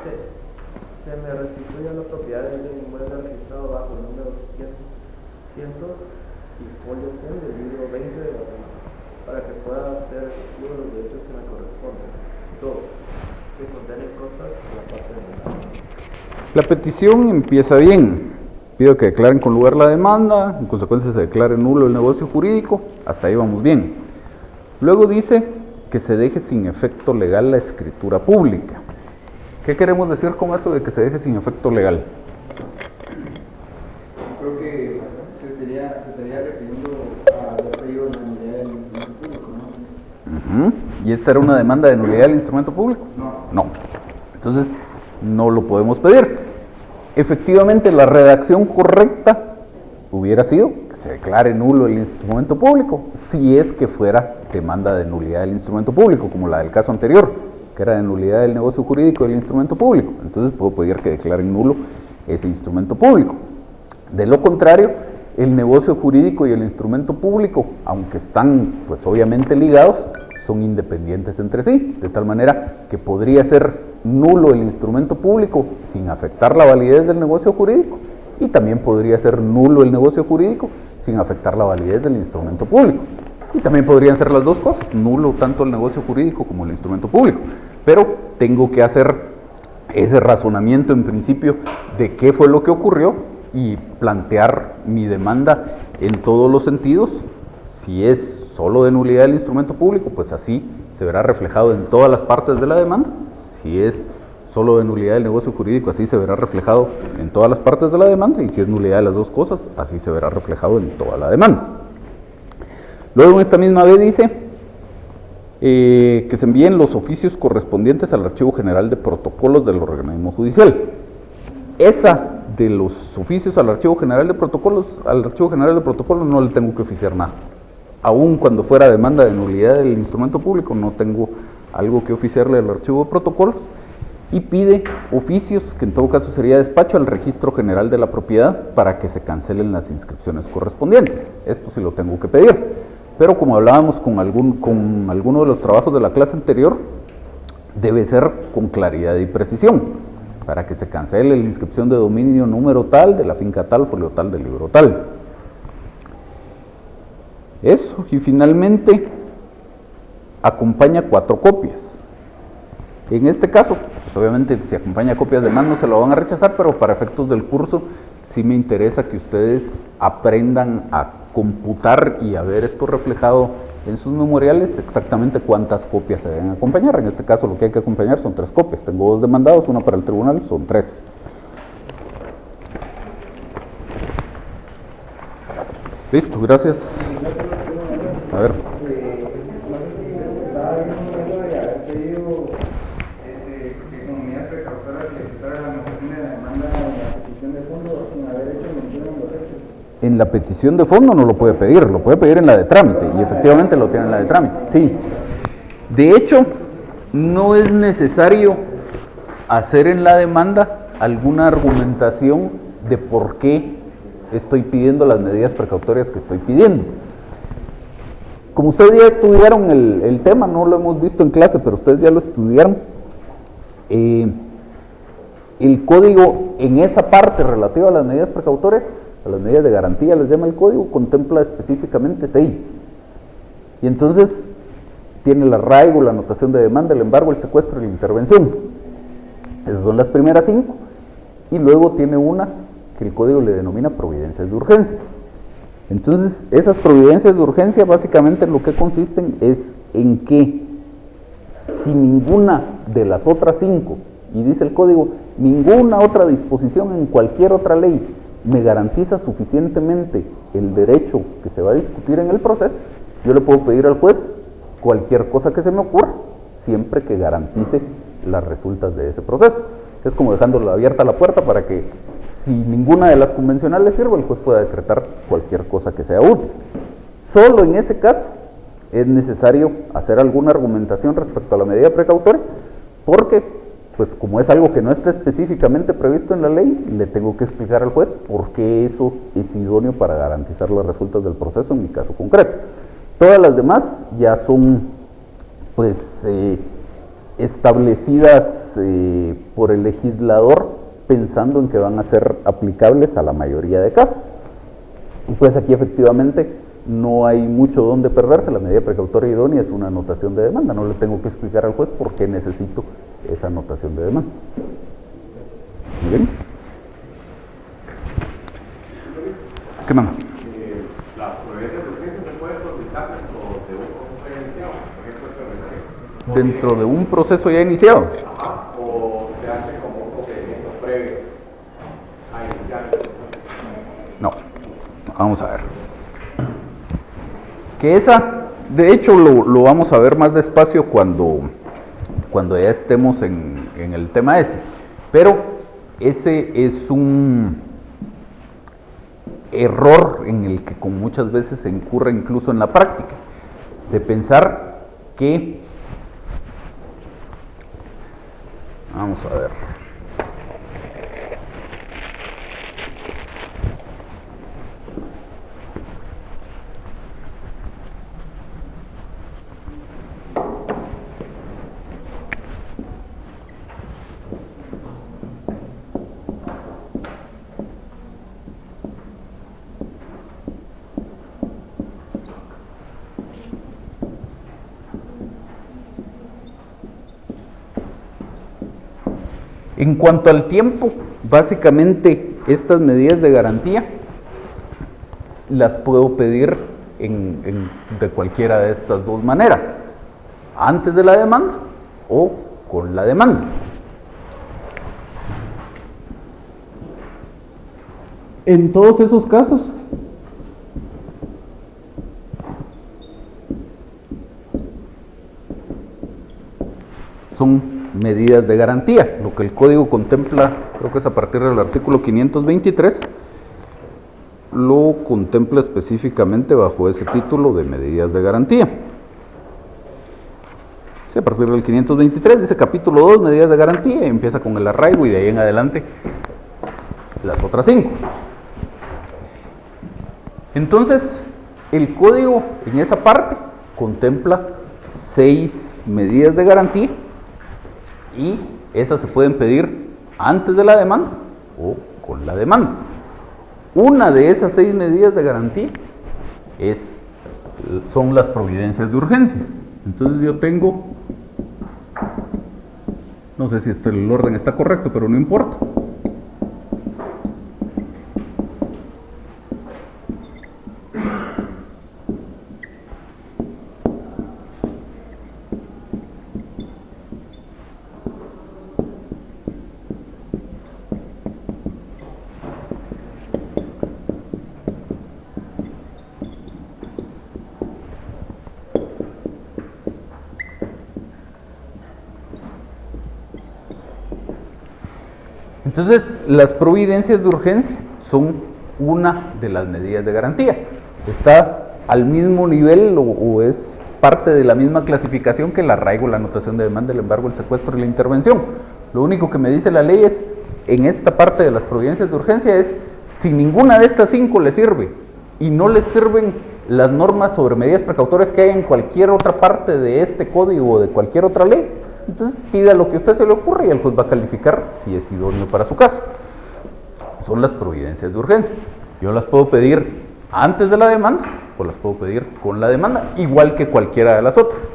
se me restituya la propiedad del inmueble registrado bajo el número 100 y folio 100 del libro 20 de Guatemala, para que pueda hacer efectivo los derechos que me corresponden. 2. Se condenen costas a la parte demandada. La petición empieza bien. Pido que declaren con lugar la demanda, en consecuencia se declare nulo el negocio jurídico, hasta ahí vamos bien. Luego dice que se deje sin efecto legal la escritura pública. ¿Qué queremos decir con eso de que se deje sin efecto legal? Creo que se estaría refiriendo al periodo de la nulidad del instrumento público, ¿no? ¿Y esta era una demanda de nulidad del instrumento público? No. Entonces, no lo podemos pedir. Efectivamente, la redacción correcta hubiera sido que se declare nulo el instrumento público, si es que fuera demanda de nulidad del instrumento público, como la del caso anterior, que era de nulidad del negocio jurídico del instrumento público. Entonces, puedo pedir que declaren nulo ese instrumento público. De lo contrario, el negocio jurídico y el instrumento público, aunque están pues obviamente ligados, son independientes entre sí, de tal manera que podría ser nulo el instrumento público sin afectar la validez del negocio jurídico, y también podría ser nulo el negocio jurídico sin afectar la validez del instrumento público. Y también podrían ser las dos cosas, nulo tanto el negocio jurídico como el instrumento público. Pero tengo que hacer ese razonamiento en principio de qué fue lo que ocurrió y plantear mi demanda en todos los sentidos. Si es solo de nulidad del instrumento público, pues así se verá reflejado en todas las partes de la demanda. Si es solo de nulidad del negocio jurídico, así se verá reflejado en todas las partes de la demanda, y si es nulidad de las dos cosas, así se verá reflejado en toda la demanda. Luego en esta misma vez dice que se envíen los oficios correspondientes al Archivo General de Protocolos del organismo judicial. Esa de los oficios al Archivo General de Protocolos, no le tengo que oficiar nada. Aun cuando fuera demanda de nulidad del instrumento público, no tengo algo que oficiarle al Archivo de Protocolos, y pide oficios, que en todo caso sería despacho, al Registro General de la Propiedad para que se cancelen las inscripciones correspondientes. Esto sí lo tengo que pedir, pero como hablábamos con alguno de los trabajos de la clase anterior, debe ser con claridad y precisión, para que se cancele la inscripción de dominio número tal, de la finca tal, folio tal, del libro tal. Eso, y finalmente acompaña 4 copias. En este caso, pues obviamente si acompaña copias de más no se lo van a rechazar, pero para efectos del curso sí me interesa que ustedes aprendan a computar y a ver esto reflejado en sus memoriales, exactamente cuántas copias se deben acompañar. En este caso lo que hay que acompañar son 3 copias. Tengo 2 demandados, una para el tribunal, son 3. Listo, gracias. A ver. En la petición de fondo no lo puede pedir, lo puede pedir en la de trámite, y efectivamente lo tiene en la de trámite, sí. De hecho, no es necesario hacer en la demanda alguna argumentación de por qué estoy pidiendo las medidas precautorias que estoy pidiendo. Como ustedes ya estudiaron el tema, no lo hemos visto en clase, pero ustedes ya lo estudiaron, el código en esa parte relativa a las medidas precautorias, a las medidas de garantía, les llama el código, contempla específicamente 6. Y entonces tiene el arraigo, la anotación de demanda, el embargo, el secuestro y la intervención. Esas son las primeras 5. Y luego tiene una que el código le denomina providencias de urgencia. Entonces, esas providencias de urgencia básicamente en lo que consisten es en que si ninguna de las otras 5, y dice el código, ninguna otra disposición en cualquier otra ley me garantiza suficientemente el derecho que se va a discutir en el proceso, yo le puedo pedir al juez cualquier cosa que se me ocurra, siempre que garantice las resultas de ese proceso. Es como dejando abierta la puerta para que, si ninguna de las convencionales sirve, el juez pueda decretar cualquier cosa que sea útil. Solo en ese caso es necesario hacer alguna argumentación respecto a la medida precautoria, porque pues como es algo que no está específicamente previsto en la ley, le tengo que explicar al juez por qué eso es idóneo para garantizar las resultas del proceso en mi caso concreto. Todas las demás ya son pues establecidas por el legislador, pensando en que van a ser aplicables a la mayoría de casos. Y pues aquí efectivamente no hay mucho donde perderse. La medida precautoria idónea es una anotación de demanda, no le tengo que explicar al juez por qué necesito esa anotación de demanda. ¿Bien? ¿Qué más? ¿La providencia de urgencia se puede solicitar dentro de un proceso ya iniciado? Dentro de un proceso ya iniciado. Ajá, o se hace como un procedimiento previo a iniciar el proceso. No, vamos a ver. Que esa, de hecho lo vamos a ver más despacio cuando ya estemos en el tema este, pero ese es un error en el que con muchas veces se incurre incluso en la práctica, de pensar que, vamos a ver, en cuanto al tiempo, básicamente estas medidas de garantía las puedo pedir de cualquiera de estas dos maneras: antes de la demanda o con la demanda. En todos esos casos, son medidas de garantía. Lo que el código contempla, creo que es a partir del artículo 523, lo contempla específicamente bajo ese título de medidas de garantía. Sí, a partir del 523 dice capítulo 2, medidas de garantía, y empieza con el arraigo y de ahí en adelante las otras 5. Entonces, el código en esa parte contempla 6 medidas de garantía y esas se pueden pedir antes de la demanda o con la demanda. Una de esas 6 medidas de garantía son las providencias de urgencia. Entonces yo tengo, no sé si el orden está correcto, pero no importa. Entonces, las providencias de urgencia son una de las medidas de garantía. Está al mismo nivel o es parte de la misma clasificación que el arraigo, la anotación de demanda, el embargo, el secuestro y la intervención. Lo único que me dice la ley es, en esta parte de las providencias de urgencia, es si ninguna de estas 5 le sirve y no le sirven las normas sobre medidas precautorias que hay en cualquier otra parte de este código o de cualquier otra ley, entonces pida lo que a usted se le ocurra y el juez va a calificar si es idóneo para su caso. Son las providencias de urgencia. Yo las puedo pedir antes de la demanda o las puedo pedir con la demanda, igual que cualquiera de las otras.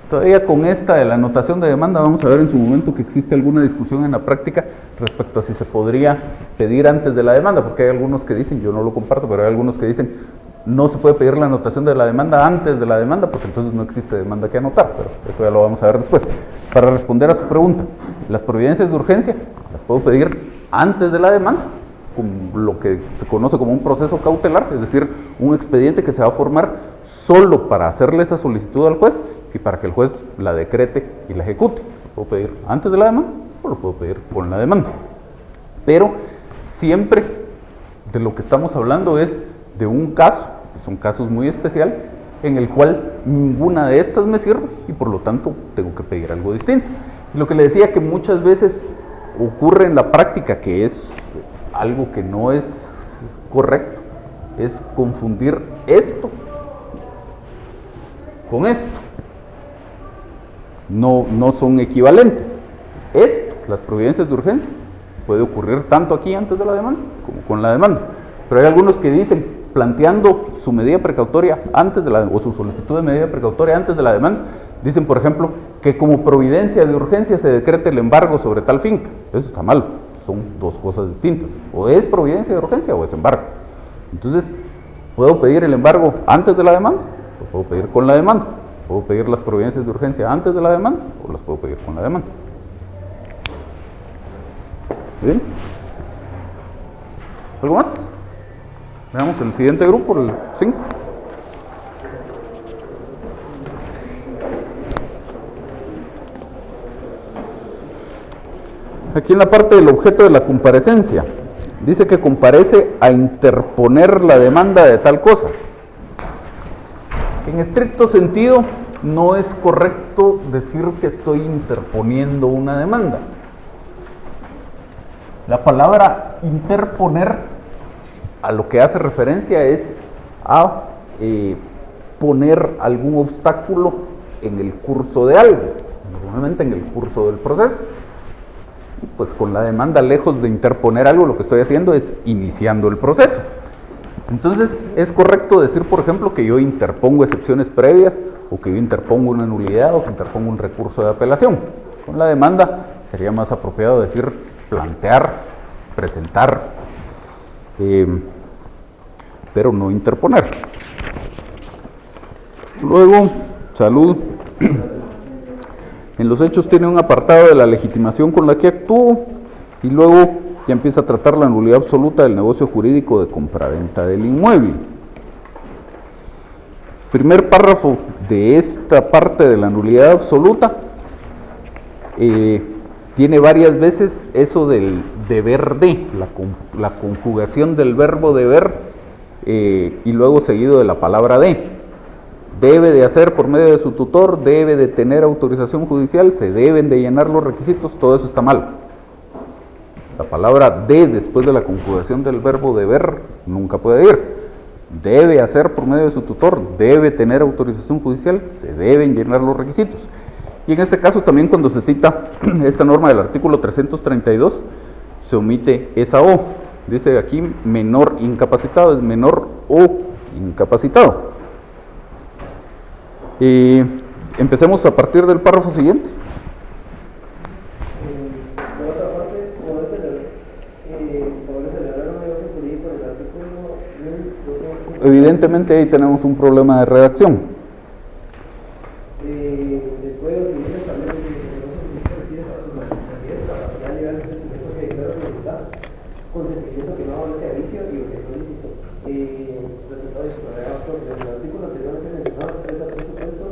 Todavía con esta de la anotación de demanda vamos a ver en su momento que existe alguna discusión en la práctica respecto a si se podría pedir antes de la demanda, porque hay algunos que dicen, yo no lo comparto, pero hay algunos que dicen no se puede pedir la anotación de la demanda antes de la demanda porque entonces no existe demanda que anotar, pero eso ya lo vamos a ver después. Para responder a su pregunta, las providencias de urgencia las puedo pedir antes de la demanda, con lo que se conoce como un proceso cautelar, es decir, un expediente que se va a formar solo para hacerle esa solicitud al juez y para que el juez la decrete y la ejecute. Lo puedo pedir antes de la demanda o lo puedo pedir con la demanda. Pero siempre de lo que estamos hablando es de un caso, que son casos muy especiales, en el cual ninguna de estas me sirve y por lo tanto tengo que pedir algo distinto. Y lo que le decía que muchas veces ocurre en la práctica, que es algo que no es correcto, es confundir esto con esto. No son equivalentes. Esto, las providencias de urgencia, puede ocurrir tanto aquí antes de la demanda como con la demanda. Pero hay algunos que dicen, planteando su medida precautoria antes de la, o su solicitud de medida precautoria antes de la demanda, dicen, por ejemplo, que como providencia de urgencia se decrete el embargo sobre tal finca. Eso está mal, son dos cosas distintas. O es providencia de urgencia o es embargo. Entonces, ¿puedo pedir el embargo antes de la demanda? Lo puedo pedir con la demanda. ¿Puedo pedir las providencias de urgencia antes de la demanda? ¿O las puedo pedir con la demanda? ¿Bien? ¿Algo más? Veamos el siguiente grupo, el 5. Aquí en la parte del objeto de la comparecencia, dice que comparece a interponer la demanda de tal cosa. En estricto sentido, no es correcto decir que estoy interponiendo una demanda. La palabra interponer a lo que hace referencia es a poner algún obstáculo en el curso de algo, normalmente en el curso del proceso. Pues con la demanda, lejos de interponer algo, lo que estoy haciendo es iniciando el proceso. Entonces, es correcto decir, por ejemplo, que yo interpongo excepciones previas, o que yo interpongo una nulidad, o que interpongo un recurso de apelación. Con la demanda sería más apropiado decir plantear, presentar, pero no interponer. Luego, salud. En los hechos tiene un apartado de la legitimación con la que actuó y luego ya empieza a tratar la nulidad absoluta del negocio jurídico de compraventa del inmueble. Primer párrafo de esta parte de la nulidad absoluta tiene varias veces eso del deber de, la conjugación del verbo deber y luego seguido de la palabra de. Debe de hacer por medio de su tutor, debe de tener autorización judicial, se deben de llenar los requisitos, todo eso está mal. La palabra de después de la conjugación del verbo deber nunca puede ir. Debe hacer por medio de su tutor, debe tener autorización judicial, se deben llenar los requisitos. Y en este caso también cuando se cita esta norma del artículo 332, se omite esa O. Dice aquí menor incapacitado, es menor o incapacitado. Empecemos a partir del párrafo siguiente. Por otra parte, como es celebrar un negocio jurídico en el artículo 1200. Evidentemente ahí tenemos un problema de redacción. El Código Civil establece que el negocio jurídico requiere para su validez capacidad legal del sujeto que declara su voluntad, consentimiento que no obedece a vicio y objeto lícito. Resultado de su redacción. En el artículo anteriormente mencionado expresa por supuesto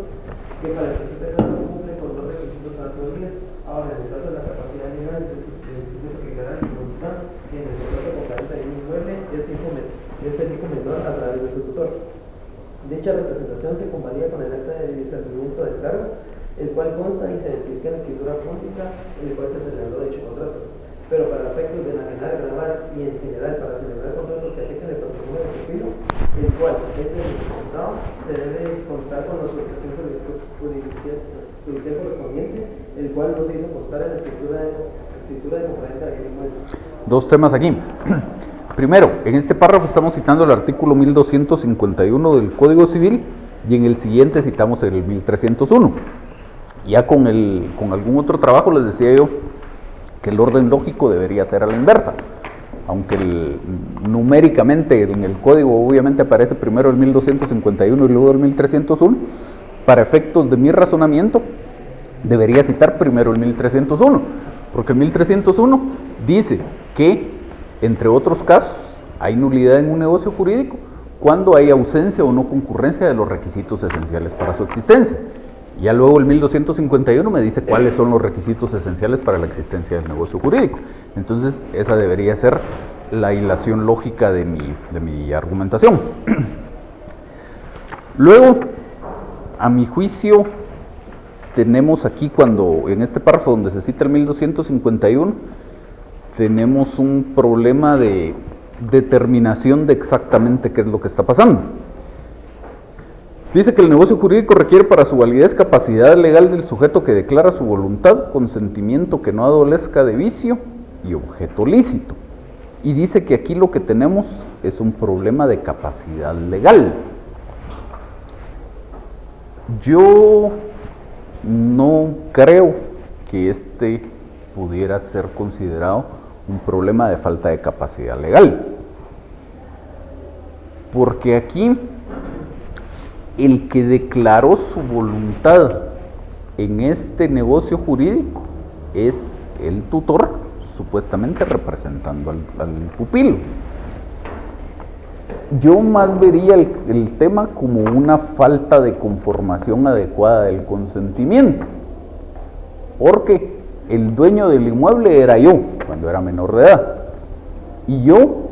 que para que se tenga no cumple con los requisitos nacionales. Ahora, en el caso de la capacidad legal del sujeto que declara su voluntad, en el contrato con compraventa de un inmueble es el hijo menor a través de su tutor. Dicha representación se convalida con el acta de discernimiento del cargo, el cual consta y se identifica en la escritura pública en el cual se celebró dicho contrato. Pero para efectos de enajenar, gravar y en general para celebrar contratos que afecten el patrimonio del testigo, el cual es el representado, se debe contar con la autorización judicial correspondiente, el cual no se hizo constar en la escritura de compraventa de inmueble. Dos temas aquí. Primero, en este párrafo estamos citando el artículo 1251 del Código Civil y en el siguiente citamos el 1301. Ya con algún otro trabajo les decía yo que el orden lógico debería ser a la inversa. Aunque numéricamente en el código obviamente aparece primero el 1251 y luego el 1301, para efectos de mi razonamiento debería citar primero el 1301, porque el 1301 dice que, entre otros casos, hay nulidad en un negocio jurídico cuando hay ausencia o no concurrencia de los requisitos esenciales para su existencia. Ya luego el 1251 me dice cuáles son los requisitos esenciales para la existencia del negocio jurídico. Entonces, esa debería ser la hilación lógica de mi argumentación. Luego, a mi juicio, tenemos aquí en este párrafo donde se cita el 1251, tenemos un problema de determinación de exactamente qué es lo que está pasando. Dice que el negocio jurídico requiere para su validez capacidad legal del sujeto que declara su voluntad, consentimiento que no adolezca de vicio y objeto lícito. Y dice que aquí lo que tenemos es un problema de capacidad legal. Yo no creo que este pudiera ser considerado un problema de falta de capacidad legal. Porque aquí el que declaró su voluntad en este negocio jurídico es el tutor, supuestamente representando al pupilo. Yo más vería el tema como una falta de conformación adecuada del consentimiento, porque el dueño del inmueble era yo cuando era menor de edad, y yo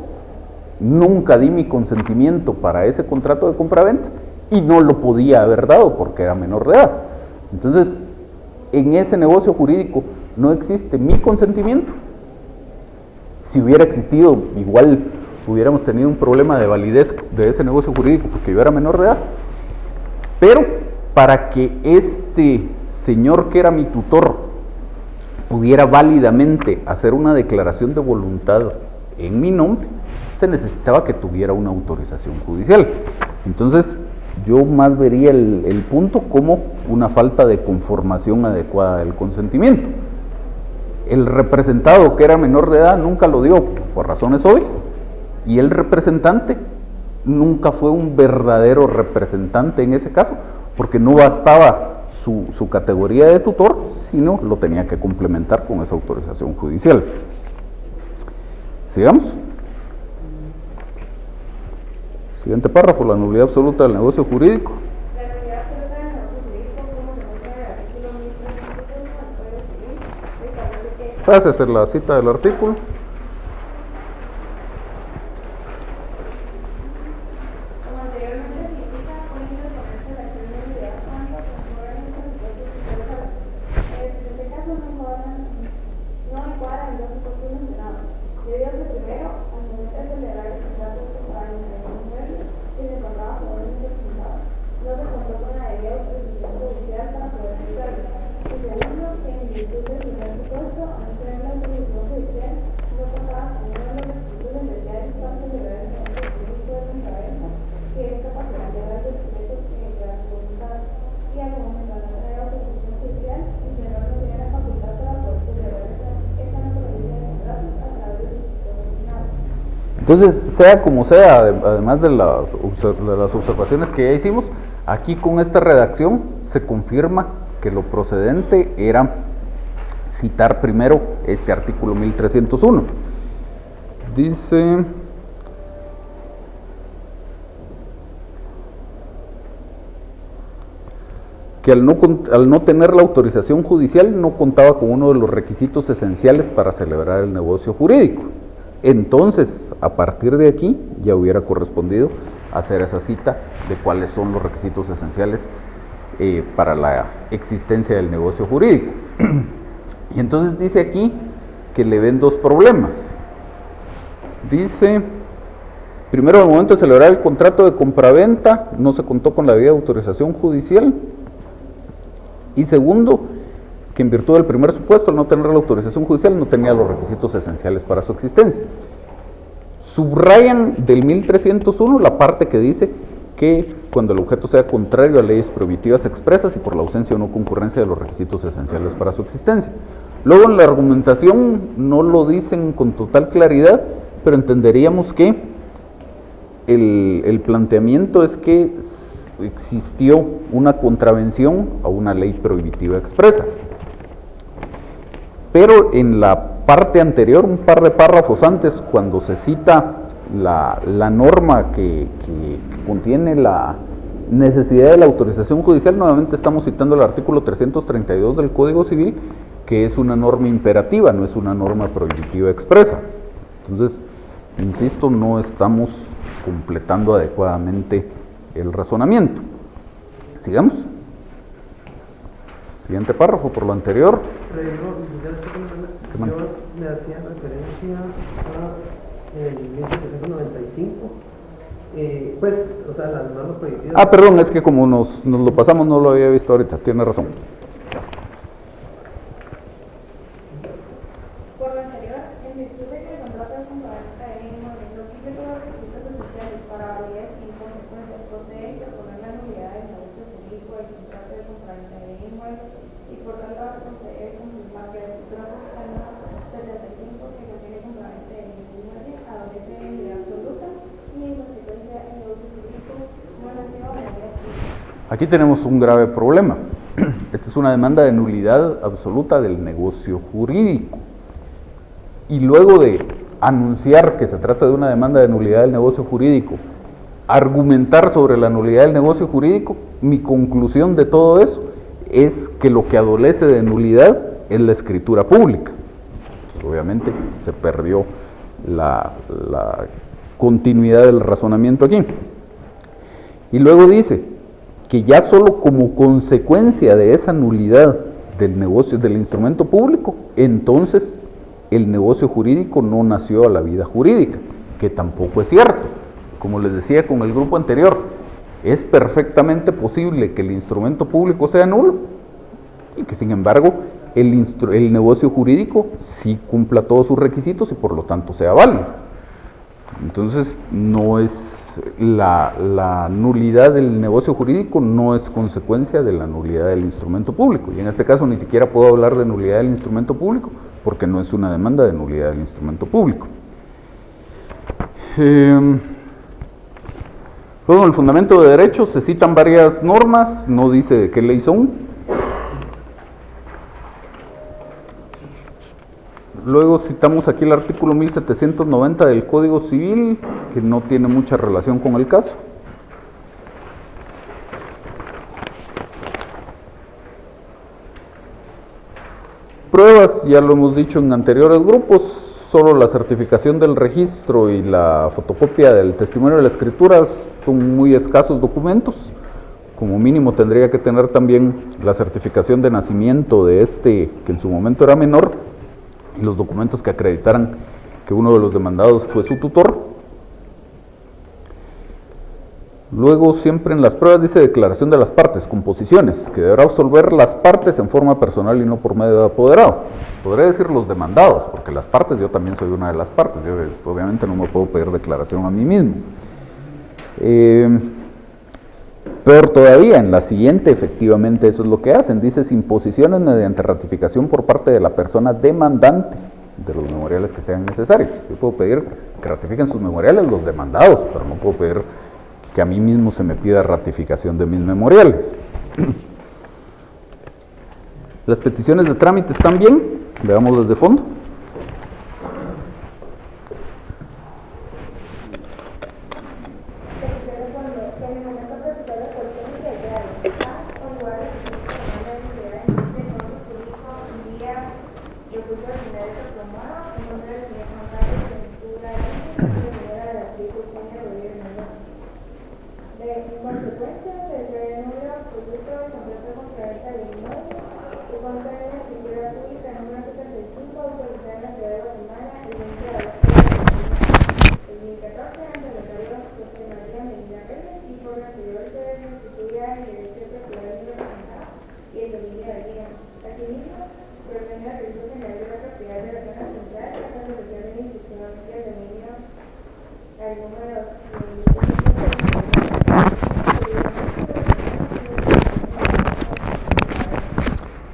nunca di mi consentimiento para ese contrato de compraventa y no lo podía haber dado porque era menor de edad. Entonces, en ese negocio jurídico no existe mi consentimiento. Si hubiera existido, igual hubiéramos tenido un problema de validez de ese negocio jurídico porque yo era menor de edad. Pero para que este señor que era mi tutor pudiera válidamente hacer una declaración de voluntad en mi nombre, se necesitaba que tuviera una autorización judicial. Entonces, yo más vería el punto como una falta de conformación adecuada del consentimiento. El representado que era menor de edad nunca lo dio por razones obvias, y el representante nunca fue un verdadero representante en ese caso, porque no bastaba su categoría de tutor, sino lo tenía que complementar con esa autorización judicial. Sigamos. Siguiente párrafo, la nulidad absoluta del negocio jurídico. La nulidad absoluta del negocio jurídico, como se muestra en el artículo 1301 del Código Civil, establece que Pase a hacer la cita del artículo. como anteriormente se indica, puede interponerse la acción de nulidad cuando concurren en los supuestos superiores. En este caso no encuadran en dos supuestos mencionados. Debido a que primero, al momento de celebrar el contrato temporal entre el inmueble que se encontraba probablemente presentado, no se contó con la debida autorización judicial para poder realizarlo. Y segundo, que en virtud del primer supuesto, al no tener la autorización judicial, no contaba con uno de los requisitos especiales para celebrar el negocio jurídico de compraventa, que es capacidad de dar los secretos que quedan voluntad. Y al momento de no tener autorización judicial, el menor no tiene la facultad para poder celebrar esta naturaleza de contratos a través del sistema original. Entonces, sea como sea, además de las observaciones que ya hicimos, aquí con esta redacción se confirma que lo procedente era citar primero este artículo 1301. Dice: que al no tener la autorización judicial no contaba con uno de los requisitos esenciales para celebrar el negocio jurídico. Entonces, a partir de aquí, ya hubiera correspondido hacer esa cita de cuáles son los requisitos esenciales para la existencia del negocio jurídico. Y entonces dice aquí que le ven dos problemas. Dice: primero, al momento de celebrar el contrato de compraventa, no se contó con la debida autorización judicial. Y segundo, que en virtud del primer supuesto, al no tener la autorización judicial, no tenía los requisitos esenciales para su existencia. Subrayan del 1301 la parte que dice que cuando el objeto sea contrario a leyes prohibitivas expresas y por la ausencia o no concurrencia de los requisitos esenciales para su existencia. Luego en la argumentación no lo dicen con total claridad, pero entenderíamos que el planteamiento es que existió una contravención a una ley prohibitiva expresa. Pero en la parte anterior, un par de párrafos antes, cuando se cita la norma que contiene la necesidad de la autorización judicial, nuevamente estamos citando el artículo 332 del Código Civil, que es una norma imperativa, no es una norma prohibitiva expresa. Entonces, insisto, no estamos completando adecuadamente el razonamiento. Sigamos. Siguiente párrafo, por lo anterior. Yo le hacía referencia a el 1795, pues, o sea, las normas prohibitivas. Perdón, es que como nos lo pasamos, no lo había visto ahorita, tiene razón. Por lo anterior, en virtud de que el contrato de compraventa de inmuebles no cumple con los requisitos esenciales para validez y en consecuencia procede a interponer la nulidad del negocio jurídico del contrato de compraventa de inmuebles y por tanto va a proceder a confirmar que la escritura postal 75 que contiene compraventa de inmueble adolece de nulidad absoluta y en consecuencia el negocio jurídico no nació de manera absoluta. Aquí tenemos un grave problema. Esta es una demanda de nulidad absoluta del negocio jurídico. Y luego de anunciar que se trata de una demanda de nulidad del negocio jurídico, argumentar sobre la nulidad del negocio jurídico, mi conclusión de todo eso es que lo que adolece de nulidad es la escritura pública. Pues obviamente se perdió la continuidad del razonamiento aquí. Y luego dice que ya solo como consecuencia de esa nulidad del negocio, del instrumento público, entonces el negocio jurídico no nació a la vida jurídica, que tampoco es cierto. Como les decía con el grupo anterior, es perfectamente posible que el instrumento público sea nulo y que sin embargo el negocio jurídico sí cumpla todos sus requisitos y por lo tanto sea válido. Entonces no es la nulidad del negocio jurídico no es consecuencia de la nulidad del instrumento público, y en este caso ni siquiera puedo hablar de nulidad del instrumento público porque no es una demanda de nulidad del instrumento público. Luego en el fundamento de derecho se citan varias normas, no dice de qué ley son, Luego citamos aquí el artículo 1790 del Código Civil, que no tiene mucha relación con el caso. Pruebas, ya lo hemos dicho en anteriores grupos, solo la certificación del registro y la fotocopia del testimonio de la escritura son muy escasos documentos. Como mínimo tendría que tener también la certificación de nacimiento de este, que en su momento era menor, y los documentos que acreditaran que uno de los demandados fue su tutor. Luego, siempre en las pruebas dice declaración de las partes, composiciones, que deberá absolver las partes en forma personal y no por medio de apoderado. Podría decir los demandados, porque las partes, yo también soy una de las partes, yo obviamente no me puedo pedir declaración a mí mismo. Peor todavía, en la siguiente, efectivamente, eso es lo que hacen, dice imposiciones mediante ratificación por parte de la persona demandante de los memoriales que sean necesarios. Yo puedo pedir que ratifiquen sus memoriales los demandados, pero no puedo pedir que a mí mismo se me pida ratificación de mis memoriales. Las peticiones de trámite están bien, veamos desde fondo.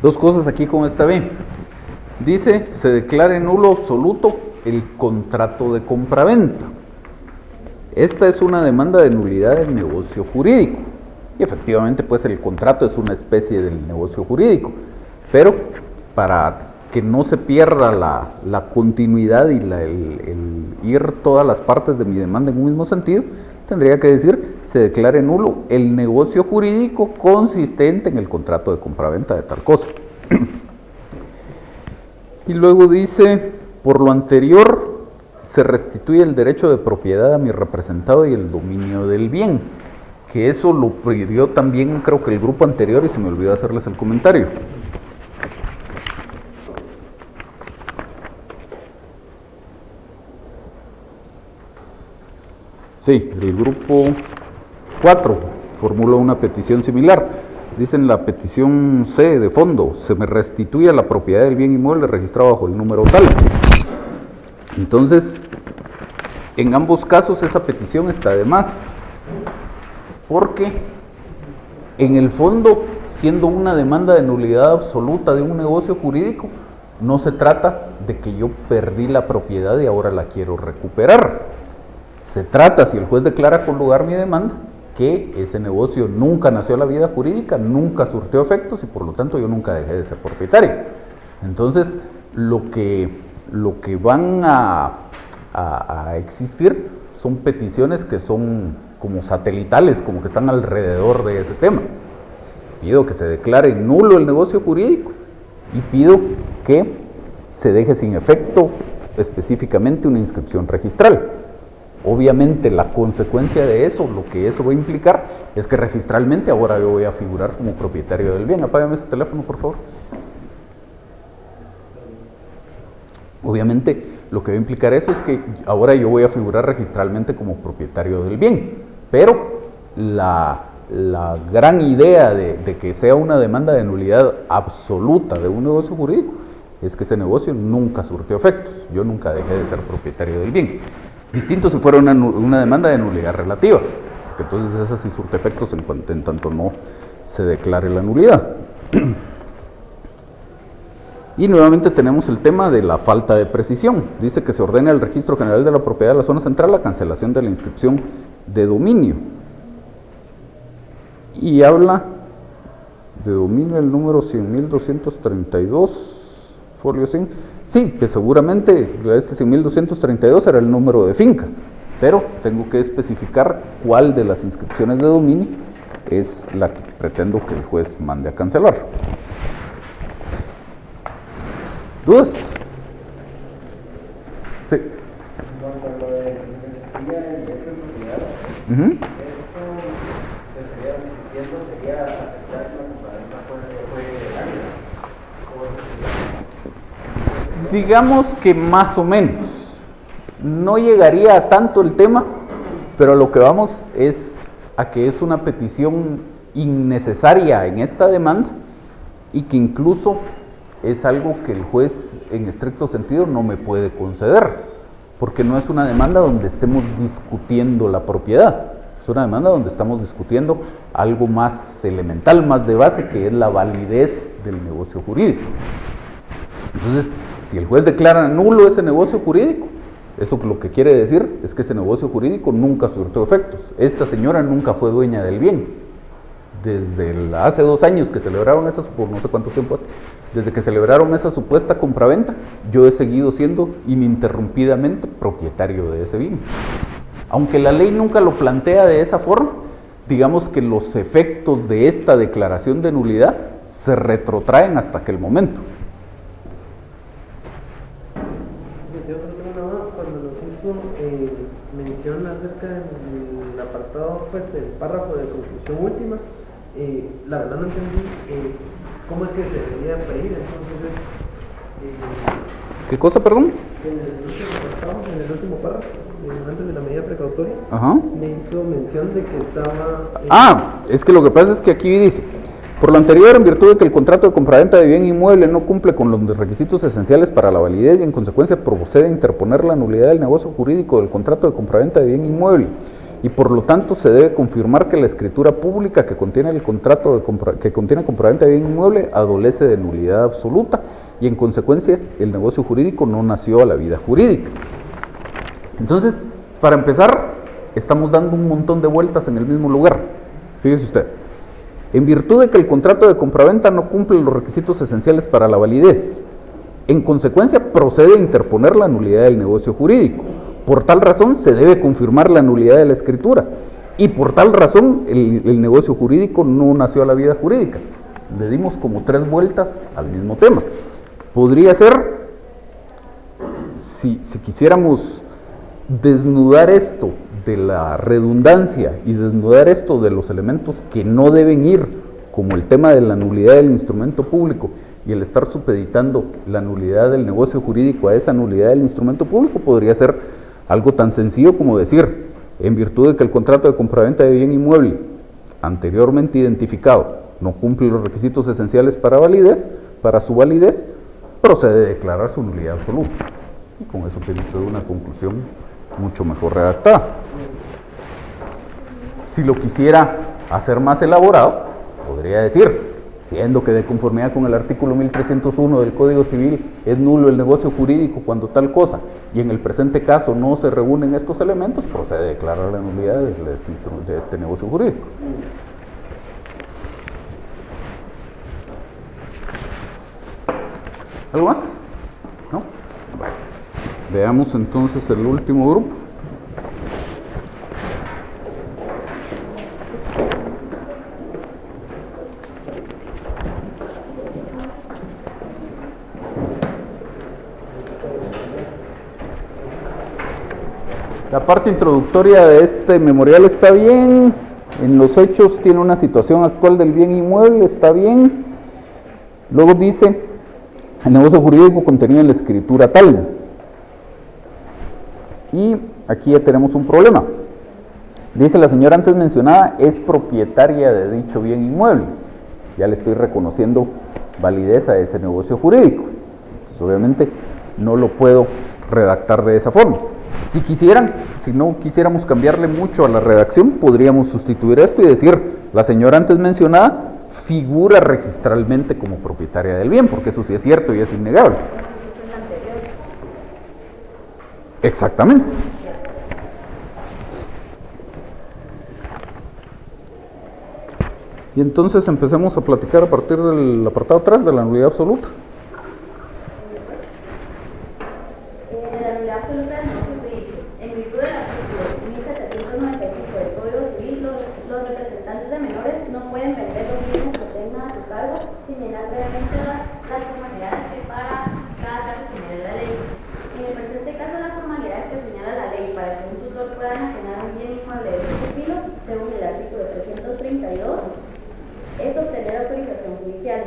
Dos cosas aquí como está bien. Dice, se declare nulo absoluto el contrato de compraventa. Esta es una demanda de nulidad del negocio jurídico. Y efectivamente, pues el contrato es una especie del negocio jurídico. Pero para que no se pierda la continuidad y el ir todas las partes de mi demanda en un mismo sentido, tendría que decir, se declare nulo el negocio jurídico consistente en el contrato de compraventa de tal cosa. Y luego dice, por lo anterior, se restituye el derecho de propiedad a mi representado y el dominio del bien, que eso lo pidió también, creo que el grupo anterior, y se me olvidó hacerles el comentario. Sí, el grupo 4 formuló una petición similar. Dice en la petición C de fondo, se me restituye la propiedad del bien inmueble registrado bajo el número tal. Entonces, en ambos casos esa petición está de más, porque en el fondo, siendo una demanda de nulidad absoluta de un negocio jurídico, no se trata de que yo perdí la propiedad y ahora la quiero recuperar. Se trata, si el juez declara con lugar mi demanda, que ese negocio nunca nació a la vida jurídica, nunca surtió efectos y por lo tanto yo nunca dejé de ser propietario. Entonces, lo que van a existir son peticiones que son como satelitales, como que están alrededor de ese tema. Pido que se declare nulo el negocio jurídico y pido que se deje sin efecto específicamente una inscripción registral. Obviamente la consecuencia de eso, lo que eso va a implicar, es que registralmente ahora yo voy a figurar como propietario del bien. Apágame ese teléfono, por favor. Obviamente lo que va a implicar eso es que ahora yo voy a figurar registralmente como propietario del bien, pero la gran idea de que sea una demanda de nulidad absoluta de un negocio jurídico es que ese negocio nunca surtió efectos, yo nunca dejé de ser propietario del bien. Distinto si fuera una demanda de nulidad relativa, porque entonces esa sí surte efectos en tanto no se declare la nulidad. Y nuevamente tenemos el tema de la falta de precisión. Dice que se ordena el registro general de la propiedad de la zona central la cancelación de la inscripción de dominio. Y habla de dominio el número 100.232, folio 100, Sí, que seguramente este 100.232 era el número de finca, pero tengo que especificar cuál de las inscripciones de dominio es la que pretendo que el juez mande a cancelar. ¿Dudas? Sí. En cuanto a lo de la de derecho de propiedad, Ujú. esto se estaría diciendo sería aceptar que la compraventa fue válida. ¿O eso sería? Digamos que más o menos. No llegaría a tanto el tema, pero lo que vamos es a que es una petición innecesaria en esta demanda y que incluso es algo que el juez en estricto sentido no me puede conceder, porque no es una demanda donde estemos discutiendo la propiedad, es una demanda donde estamos discutiendo algo más elemental, más de base, que es la validez del negocio jurídico. Entonces, si el juez declara nulo ese negocio jurídico, eso lo que quiere decir es que ese negocio jurídico nunca surtió efectos. Esta señora nunca fue dueña del bien. Desde hace 2 años que celebraron esas, por no sé cuánto tiempo hace, desde que celebraron esa supuesta compraventa, yo he seguido siendo ininterrumpidamente propietario de ese bien. Aunque la ley nunca lo plantea de esa forma, digamos que los efectos de esta declaración de nulidad se retrotraen hasta aquel momento. Yo tengo una duda cuando nos hizo mención acerca del apartado, pues el párrafo de conclusión última. La verdad no entendí cómo es que se debería pedir, entonces ¿Qué cosa, perdón? en el último párrafo, antes de la medida precautoria, Ajá. me hizo mención de que estaba... Es que lo que pasa es que aquí dice: por lo anterior, en virtud de que el contrato de compraventa de bien inmueble no cumple con los requisitos esenciales para la validez y en consecuencia procede a interponer la nulidad del negocio jurídico del contrato de compraventa de bien inmueble, y por lo tanto se debe confirmar que la escritura pública que contiene el contrato que contiene compraventa de bien inmueble adolece de nulidad absoluta y en consecuencia el negocio jurídico no nació a la vida jurídica. Entonces, para empezar, estamos dando un montón de vueltas en el mismo lugar. Fíjese usted: en virtud de que el contrato de compraventa no cumple los requisitos esenciales para la validez, en consecuencia procede a interponer la nulidad del negocio jurídico. Por tal razón se debe confirmar la nulidad de la escritura y por tal razón el negocio jurídico no nació a la vida jurídica. Le dimos como 3 vueltas al mismo tema. Podría ser, si quisiéramos desnudar esto de la redundancia y desnudar esto de los elementos que no deben ir, como el tema de la nulidad del instrumento público y el estar supeditando la nulidad del negocio jurídico a esa nulidad del instrumento público, podría ser algo tan sencillo como decir: en virtud de que el contrato de compraventa de bien inmueble anteriormente identificado no cumple los requisitos esenciales para su validez, procede a declarar su nulidad absoluta. Y con eso tiene usted una conclusión mucho mejor redactada. Si lo quisiera hacer más elaborado, podría decir: siendo que de conformidad con el artículo 1301 del Código Civil es nulo el negocio jurídico cuando tal cosa, y en el presente caso no se reúnen estos elementos, procede a declarar la nulidad de este negocio jurídico. ¿Algo más? ¿No? Bueno, veamos entonces el último grupo. La parte introductoria de este memorial está bien. En los hechos tiene una situación actual del bien inmueble, está bien. Luego dice: el negocio jurídico contenido en la escritura tal. Y aquí ya tenemos un problema. Dice: la señora antes mencionada es propietaria de dicho bien inmueble. Ya le estoy reconociendo validez a ese negocio jurídico. Entonces, obviamente no lo puedo redactar de esa forma. Si no quisiéramos cambiarle mucho a la redacción, podríamos sustituir esto y decir: la señora antes mencionada figura registralmente como propietaria del bien, porque eso sí es cierto y es innegable. Exactamente. Y entonces empecemos a platicar a partir del apartado 3 de la nulidad absoluta. nulidad absoluta del negocio jurídico. En virtud del artículo 1795 del Código Civil, los representantes de menores no pueden vender los bienes que tengan a su cargo sin llenar previamente las formalidades que para cada caso señala la ley. En el presente caso, las formalidades que señala la ley para que un tutor pueda enajenar un bien inmueble de este estilo, según el artículo 332, es obtener autorización judicial.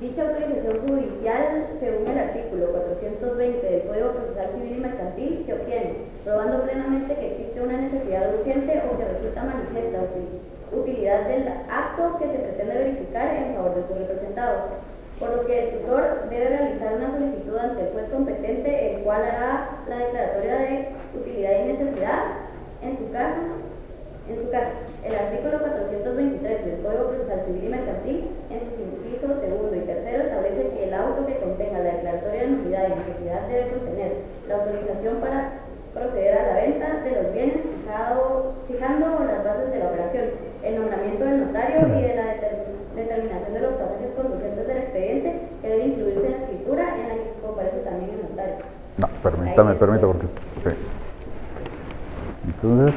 Dicha autorización judicial, según el artículo 420 del Código Procesal Civil y Mercantil, se obtiene probando plenamente que existe una necesidad urgente o que resulta manifiesta utilidad del acto que se pretende verificar en favor de su representado, por lo que el tutor debe realizar una solicitud ante el juez competente, el cual hará la declaratoria de utilidad y necesidad. En su caso, el artículo 423 del Código Procesal Civil y Mercantil, en sus incisos segundo y tercero, establece que el auto que contenga la declaratoria de nulidad y necesidad debe contener la autorización para proceder a la venta de los bienes, fijando las bases de la operación, el nombramiento del notario y de la determinación de los pasajes conducentes del expediente, que debe incluirse en la escritura en la que comparece también el notario. No, permítame porque... Sí. Entonces,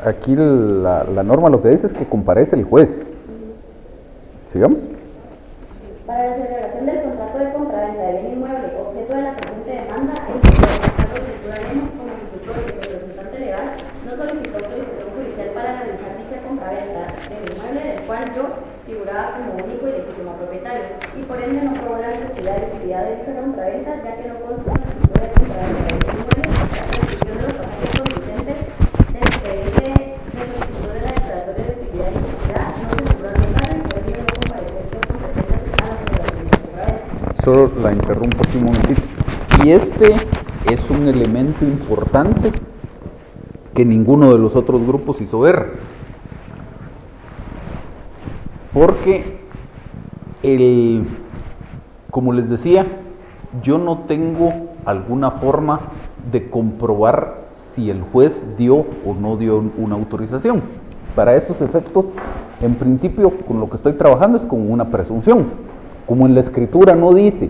aquí la norma lo que dice es que comparece el juez. ¿Sigamos? Para la celebración del contrato de compraventa de bien inmueble, objeto de la presente demanda, el Estado Ventura Lemos, como tutor y representante legal, no solicitó autorización judicial para realizar dicha compraventa del inmueble, del cual yo figuraba como único y legítimo propietario, y por ende no probó la necesidad de utilidad de dicha compraventa, ya que no consta en la escritura de compraventa del bien inmueble la prescripción de los pasajes conducentes del expediente de solicitud de la declaratoria de utilidad y necesidad, no se nombró al notario y por ende no compareció los competentes a la celebración de la compraventa. Solo la interrumpo aquí un momentito. Y este es un elemento importante que ninguno de los otros grupos hizo ver. Porque, como les decía, yo no tengo alguna forma de comprobar si el juez dio o no dio una autorización. Para esos efectos, en principio, con lo que estoy trabajando es con una presunción. Como en la escritura no dice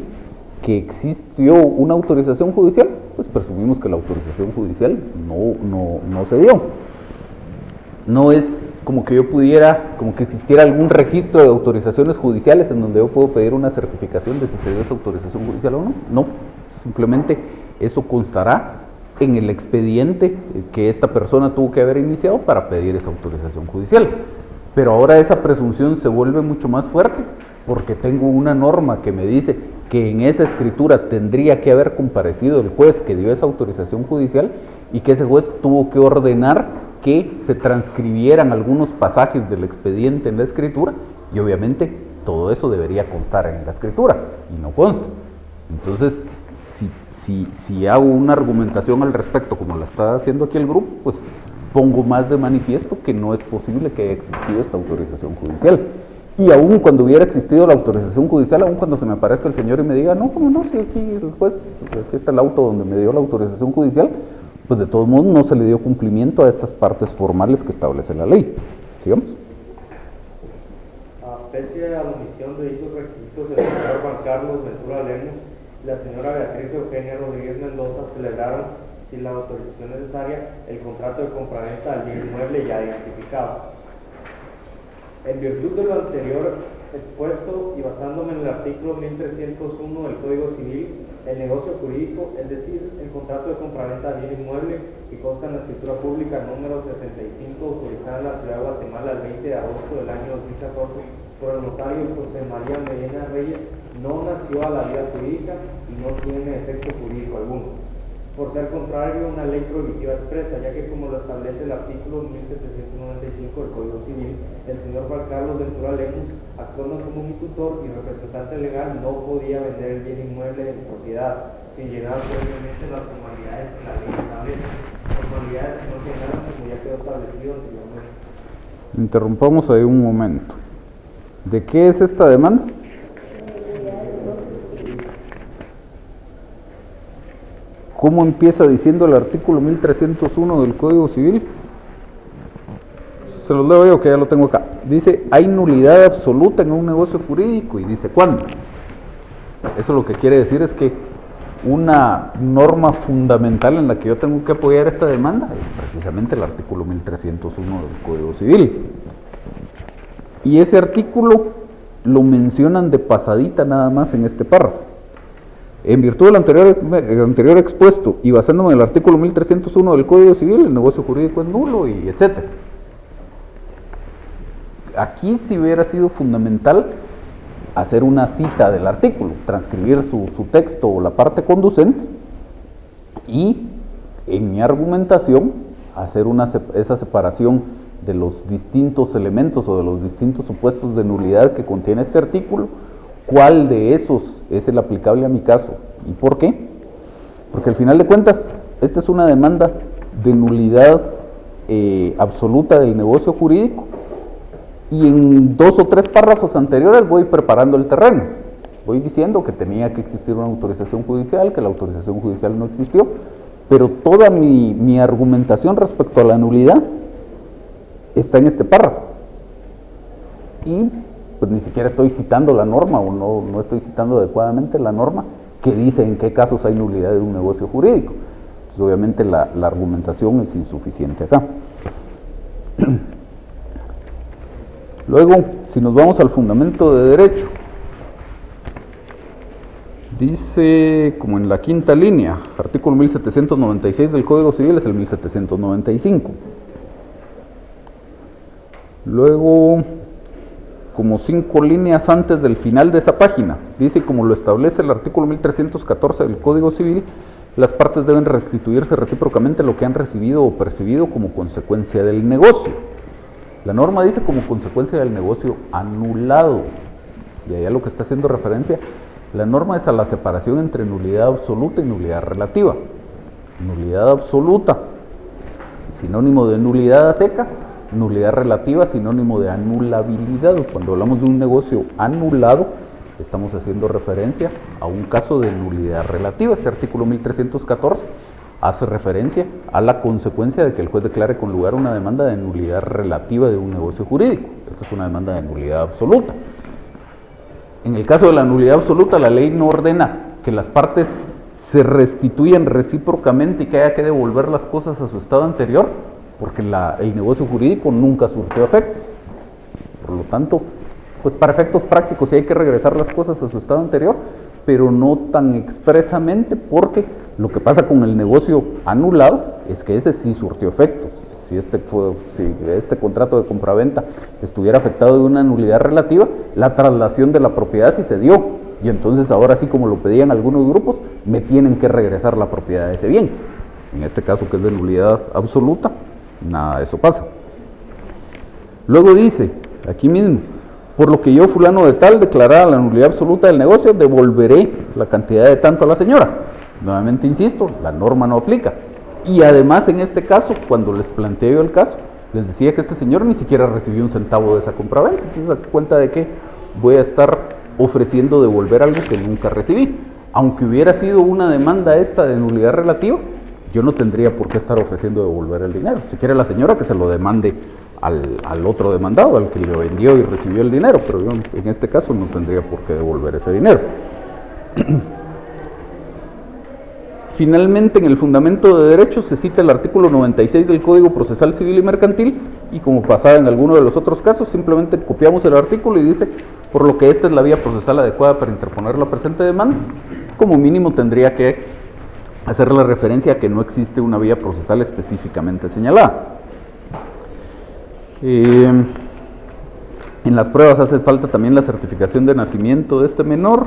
que existió una autorización judicial, pues presumimos que la autorización judicial no se dio. No es como que yo pudiera, como que existiera algún registro de autorizaciones judiciales en donde yo puedo pedir una certificación de si se dio esa autorización judicial o no. No, simplemente eso constará en el expediente que esta persona tuvo que haber iniciado para pedir esa autorización judicial. Pero ahora esa presunción se vuelve mucho más fuerte porque tengo una norma que me dice que en esa escritura tendría que haber comparecido el juez que dio esa autorización judicial y que ese juez tuvo que ordenar que se transcribieran algunos pasajes del expediente en la escritura y obviamente todo eso debería constar en la escritura y no consta. Entonces, si hago una argumentación al respecto como la está haciendo aquí el grupo, pues pongo más de manifiesto que no es posible que haya existido esta autorización judicial. Y aún cuando hubiera existido la autorización judicial, aún cuando se me aparezca el señor y me diga, no, ¿cómo no? Si aquí el juez, aquí está el auto donde me dio la autorización judicial, pues de todos modos no se le dio cumplimiento a estas partes formales que establece la ley. ¿Sigamos? Pese a la omisión de dichos requisitos, el señor Juan Carlos Ventura Lemos y la señora Beatriz Eugenia Rodríguez Mendoza celebraron, sin la autorización necesaria, el contrato de compraventa del bien inmueble ya identificado. En virtud de lo anterior expuesto y basándome en el artículo 1301 del Código Civil, el negocio jurídico, es decir, el contrato de compraventa de bien inmueble que consta en la escritura pública número 75 autorizada en la ciudad de Guatemala el 20 de agosto del año 2014 por el notario José María Medina Reyes, no nació a la vida jurídica y no tiene efecto jurídico alguno. Por ser contrario, una ley prohibitiva expresa, ya que como lo establece el artículo 1795 del Código Civil, el señor Juan Carlos Ventura Lemos, actuando como mi tutor y representante legal, no podía vender el bien inmueble de propiedad, sin llenar previamente las formalidades que la ley establece, formalidades que no se llenaron como ya quedó establecido anteriormente. Interrumpamos ahí un momento. ¿De qué es esta demanda? ¿Cómo empieza diciendo el artículo 1301 del Código Civil? Se los leo yo que ya lo tengo acá. Dice, hay nulidad absoluta en un negocio jurídico y dice, ¿cuándo? Eso lo que quiere decir es que una norma fundamental en la que yo tengo que apoyar esta demanda es precisamente el artículo 1301 del Código Civil. Y ese artículo lo mencionan de pasadita nada más en este párrafo. En virtud del anterior expuesto y basándome en el artículo 1301 del Código Civil, el negocio jurídico es nulo y etcétera. Aquí sí hubiera sido fundamental hacer una cita del artículo, transcribir su texto o la parte conducente y en mi argumentación hacer esa separación de los distintos elementos o de los distintos supuestos de nulidad que contiene este artículo, cuál de esos es el aplicable a mi caso y por qué. Porque al final de cuentas, esta es una demanda de nulidad absoluta del negocio jurídico. Y en 2 o 3 párrafos anteriores voy preparando el terreno. Voy diciendo que tenía que existir una autorización judicial, que la autorización judicial no existió, pero toda mi argumentación respecto a la nulidad está en este párrafo. Y pues ni siquiera estoy citando la norma o no estoy citando adecuadamente la norma que dice en qué casos hay nulidad de un negocio jurídico. Entonces obviamente la argumentación es insuficiente acá. Luego, si nos vamos al fundamento de derecho, dice, como en la quinta línea, artículo 1796 del Código Civil es el 1795. Luego, como 5 líneas antes del final de esa página, dice, como lo establece el artículo 1314 del Código Civil, las partes deben restituirse recíprocamente lo que han recibido o percibido como consecuencia del negocio. La norma dice como consecuencia del negocio anulado, y allá lo que está haciendo referencia, la norma es a la separación entre nulidad absoluta y nulidad relativa. Nulidad absoluta, sinónimo de nulidad a secas, nulidad relativa, sinónimo de anulabilidad. Cuando hablamos de un negocio anulado, estamos haciendo referencia a un caso de nulidad relativa. Este artículo 1314 hace referencia a la consecuencia de que el juez declare con lugar una demanda de nulidad relativa de un negocio jurídico. Esta es una demanda de nulidad absoluta. En el caso de la nulidad absoluta, la ley no ordena que las partes se restituyan recíprocamente y que haya que devolver las cosas a su estado anterior, porque el negocio jurídico nunca surtió efecto. Por lo tanto, pues para efectos prácticos sí hay que regresar las cosas a su estado anterior, pero no tan expresamente, porque lo que pasa con el negocio anulado es que ese sí surtió efectos. Si este contrato de compraventa estuviera afectado de una nulidad relativa, la traslación de la propiedad sí se dio, y entonces ahora sí, como lo pedían algunos grupos, me tienen que regresar la propiedad de ese bien. En este caso, que es de nulidad absoluta, nada de eso pasa. Luego dice, aquí mismo, por lo que yo, fulano de tal, declarara la nulidad absoluta del negocio, devolveré la cantidad de tanto a la señora. Nuevamente insisto, la norma no aplica. Y además en este caso, cuando les planteé yo el caso, les decía que este señor ni siquiera recibió un centavo de esa compraventa. Entonces, ¿a cuenta de qué voy a estar ofreciendo devolver algo que nunca recibí? Aunque hubiera sido una demanda esta de nulidad relativa, yo no tendría por qué estar ofreciendo devolver el dinero. Si quiere la señora, que se lo demande al otro demandado, al que le vendió y recibió el dinero, pero yo en este caso no tendría por qué devolver ese dinero. Finalmente, en el fundamento de derecho se cita el artículo 96 del Código Procesal Civil y Mercantil, y como pasaba en alguno de los otros casos, simplemente copiamos el artículo y dice, por lo que esta es la vía procesal adecuada para interponer la presente demanda. Como mínimo tendría que hacer la referencia a que no existe una vía procesal específicamente señalada. En las pruebas hace falta también la certificación de nacimiento de este menor.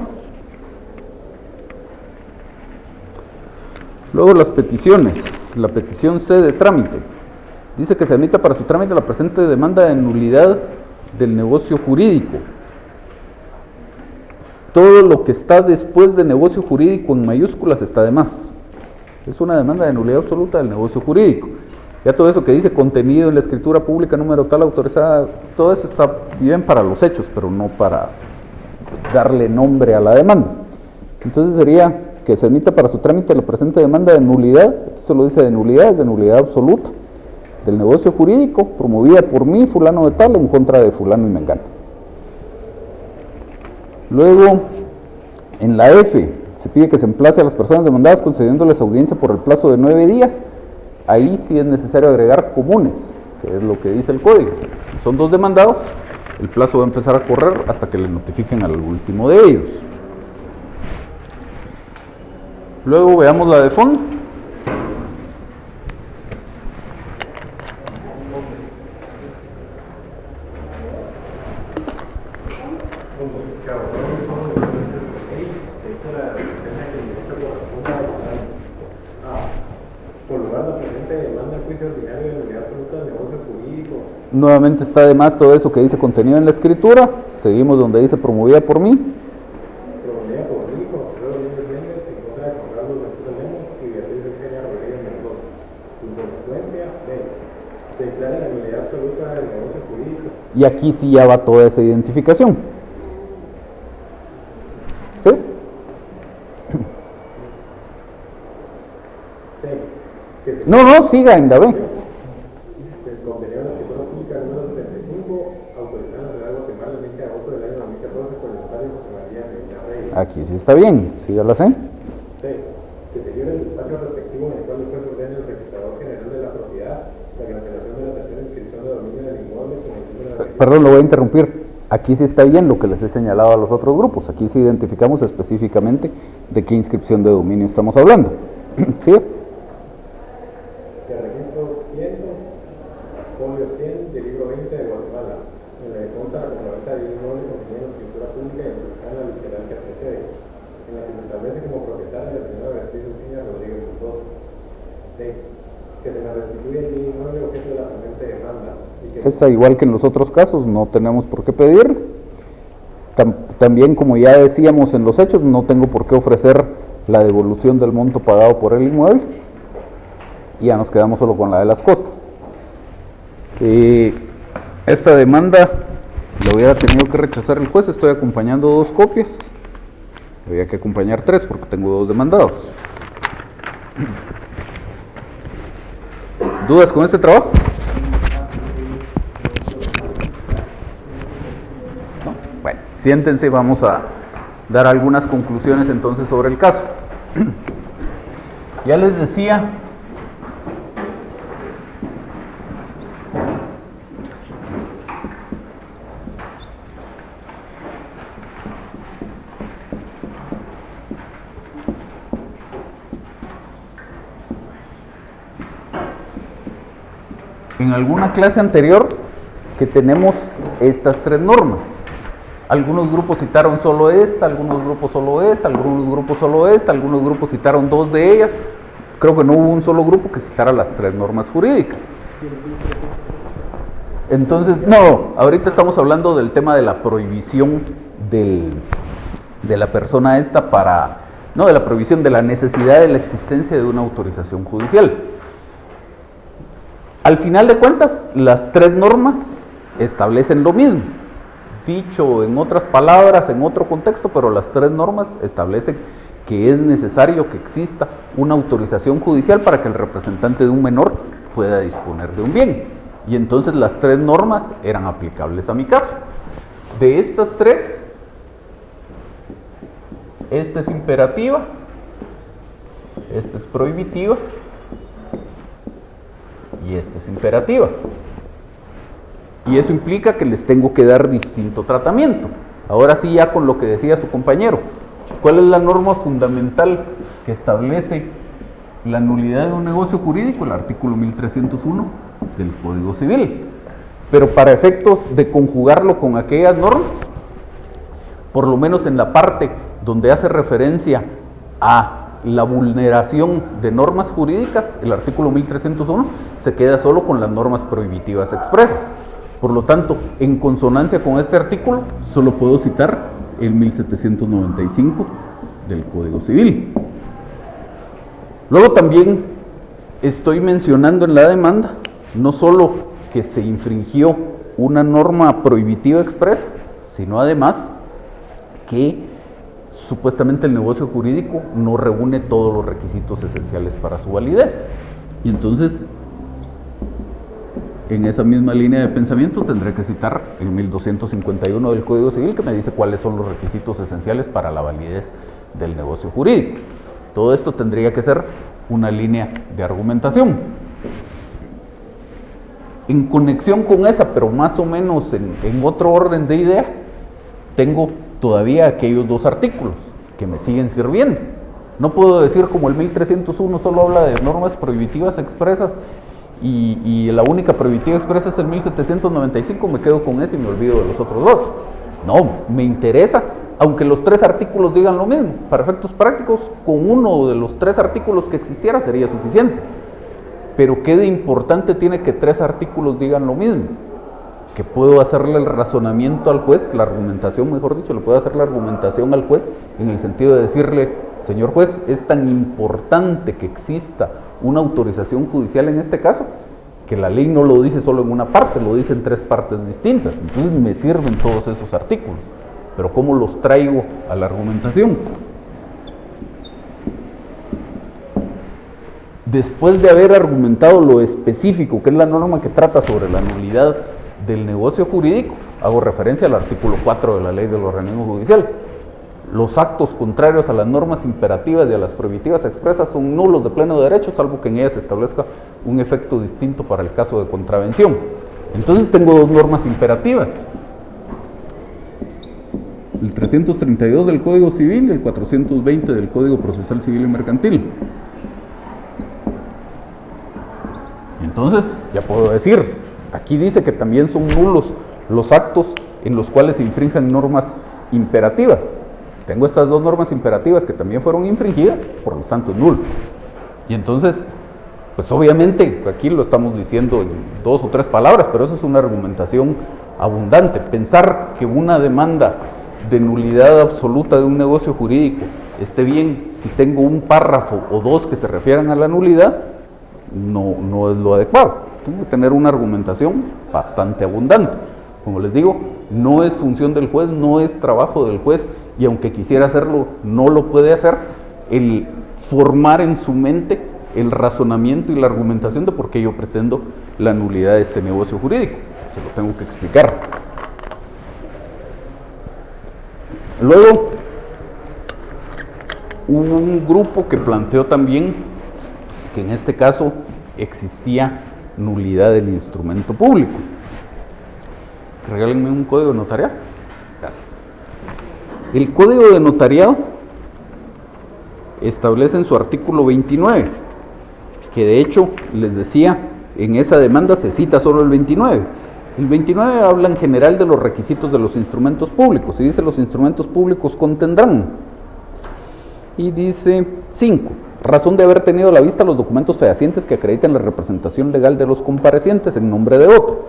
Luego las peticiones, la petición C de trámite, dice que se admita para su trámite la presente demanda de nulidad del negocio jurídico. Todo lo que está después de negocio jurídico en mayúsculas está de más. Es una demanda de nulidad absoluta del negocio jurídico. Ya todo eso que dice contenido en la escritura pública número tal autorizada, todo eso está bien para los hechos, pero no para darle nombre a la demanda. Entonces sería que se admita para su trámite la presente demanda de nulidad, eso lo dice de nulidad, es de nulidad absoluta, del negocio jurídico, promovida por mí, fulano de tal, en contra de fulano y mengano. Luego, en la F, se pide que se emplace a las personas demandadas concediéndoles audiencia por el plazo de 9 días. Ahí sí es necesario agregar comunes, que es lo que dice el código. Son 2 demandados, el plazo va a empezar a correr hasta que le notifiquen al último de ellos. Luego veamos la de fondo. Nuevamente está de más todo eso que dice contenido en la escritura. Seguimos donde dice promovida por mí. Promovida por mí, con Alfredo Rodríguez Méndez, en contra de Juan Carlos Ventura Lemos y Beatriz Eugenia Rodríguez Mendoza. En consecuencia, se declara la nulidad absoluta del negocio jurídico. Y aquí sí ya va toda esa identificación. ¿Sí? Sí. No, siga, David. Aquí sí está bien, sí ya la sé. C. Que se lleve el despacho respectivo en el cual el juez ordene al registrador general de la propiedad la cancelación de la tercera inscripción de dominio del inmueble con el número de... Perdón, lo voy a interrumpir. Aquí sí está bien lo que les he señalado a los otros grupos. Aquí sí identificamos específicamente de qué inscripción de dominio estamos hablando. ¿Sí? Que registro 100, folio 100 del libro 20 de Guatemala, en la que consta la compraventa de un inmueble contenido en la escritura pública y en la literal que precede, en la que se establece como propietaria la señora Beatriz Eugenia Rodríguez Mendoza. D. Que se me restituye el bien inmueble objeto de la presente demanda. Esa, igual que en los otros casos, no tenemos por qué pedir. También, como ya decíamos en los hechos, no tengo por qué ofrecer la devolución del monto pagado por el inmueble. Y ya nos quedamos solo con la de las costas. Esta demanda la hubiera tenido que rechazar el juez. Estoy acompañando 2 copias. Había que acompañar 3 porque tengo 2 demandados. ¿Dudas con este trabajo? ¿No? Bueno, siéntense y vamos a dar algunas conclusiones entonces sobre el caso. Ya les decía en alguna clase anterior que tenemos estas 3 normas. Algunos grupos citaron solo esta, algunos grupos solo esta, algunos grupos solo esta, algunos grupos citaron 2 de ellas. Creo que no hubo un solo grupo que citara las 3 normas jurídicas. Entonces, no, ahorita estamos hablando del tema de la prohibición de la persona esta para, no, de la prohibición de la necesidad de la existencia de una autorización judicial. Al final de cuentas, las 3 normas establecen lo mismo, dicho en otras palabras, en otro contexto, pero las 3 normas establecen que es necesario que exista una autorización judicial para que el representante de un menor pueda disponer de un bien. Y entonces las 3 normas eran aplicables a mi caso. De estas 3, esta es imperativa, esta es prohibitiva y esta es imperativa. Y eso implica que les tengo que dar distinto tratamiento. Ahora sí, ya con lo que decía su compañero, ¿cuál es la norma fundamental que establece la nulidad de un negocio jurídico? El artículo 1301 del Código Civil. Pero para efectos de conjugarlo con aquellas normas, por lo menos en la parte donde hace referencia a la vulneración de normas jurídicas, el artículo 1301 se queda solo con las normas prohibitivas expresas. Por lo tanto, en consonancia con este artículo, solo puedo citar el 1795 del Código Civil. Luego también estoy mencionando en la demanda no solo que se infringió una norma prohibitiva expresa, sino además que supuestamente el negocio jurídico no reúne todos los requisitos esenciales para su validez. Y entonces, en esa misma línea de pensamiento tendré que citar el 1251 del Código Civil, que me dice cuáles son los requisitos esenciales para la validez del negocio jurídico. Todo esto tendría que ser una línea de argumentación. En conexión con esa, pero más o menos en otro orden de ideas, tengo todavía aquellos dos artículos que me siguen sirviendo. No puedo decir como el 1301 solo habla de normas prohibitivas expresas y la única prohibitiva expresa es el 1795, me quedo con ese y me olvido de los otros dos. No, me interesa, aunque los tres artículos digan lo mismo. Para efectos prácticos, con uno de los tres artículos que existiera sería suficiente. Pero ¿qué de importante tiene que tres artículos digan lo mismo? Que puedo hacerle el razonamiento al juez, la argumentación, mejor dicho, le puedo hacer la argumentación al juez en el sentido de decirle, señor juez, es tan importante que exista una autorización judicial en este caso, que la ley no lo dice solo en una parte, lo dice en tres partes distintas. Entonces me sirven todos esos artículos. Pero ¿cómo los traigo a la argumentación? Después de haber argumentado lo específico, que es la norma que trata sobre la nulidad del negocio jurídico, hago referencia al artículo 4 de la Ley del Organismo Judicial. Los actos contrarios a las normas imperativas y a las prohibitivas expresas son nulos de pleno derecho, salvo que en ellas se establezca un efecto distinto para el caso de contravención. Entonces tengo dos normas imperativas: el 332 del Código Civil y el 420 del Código Procesal Civil y Mercantil. Entonces, ya puedo decir, aquí dice que también son nulos los actos en los cuales se infrinjan normas imperativas. Tengo estas dos normas imperativas que también fueron infringidas, por lo tanto es nulo. Y entonces, pues obviamente, aquí lo estamos diciendo en dos o tres palabras, pero eso es una argumentación abundante. Pensar que una demanda de nulidad absoluta de un negocio jurídico esté bien si tengo un párrafo o dos que se refieran a la nulidad, no es lo adecuado. Tengo que tener una argumentación bastante abundante. Como les digo, no es función del juez, no es trabajo del juez, y aunque quisiera hacerlo, no lo puede hacer, el formar en su mente el razonamiento y la argumentación de por qué yo pretendo la nulidad de este negocio jurídico. Se lo tengo que explicar. Luego, hubo un grupo que planteó también que en este caso existía nulidad del instrumento público. Regálenme un código de notariado. Gracias. El código de notariado establece en su artículo 29, que de hecho, les decía, en esa demanda se cita solo el 29. El 29 habla en general de los requisitos de los instrumentos públicos, y dice: los instrumentos públicos contendrán. Y dice 5. Razón de haber tenido a la vista los documentos fehacientes que acrediten la representación legal de los comparecientes en nombre de otro,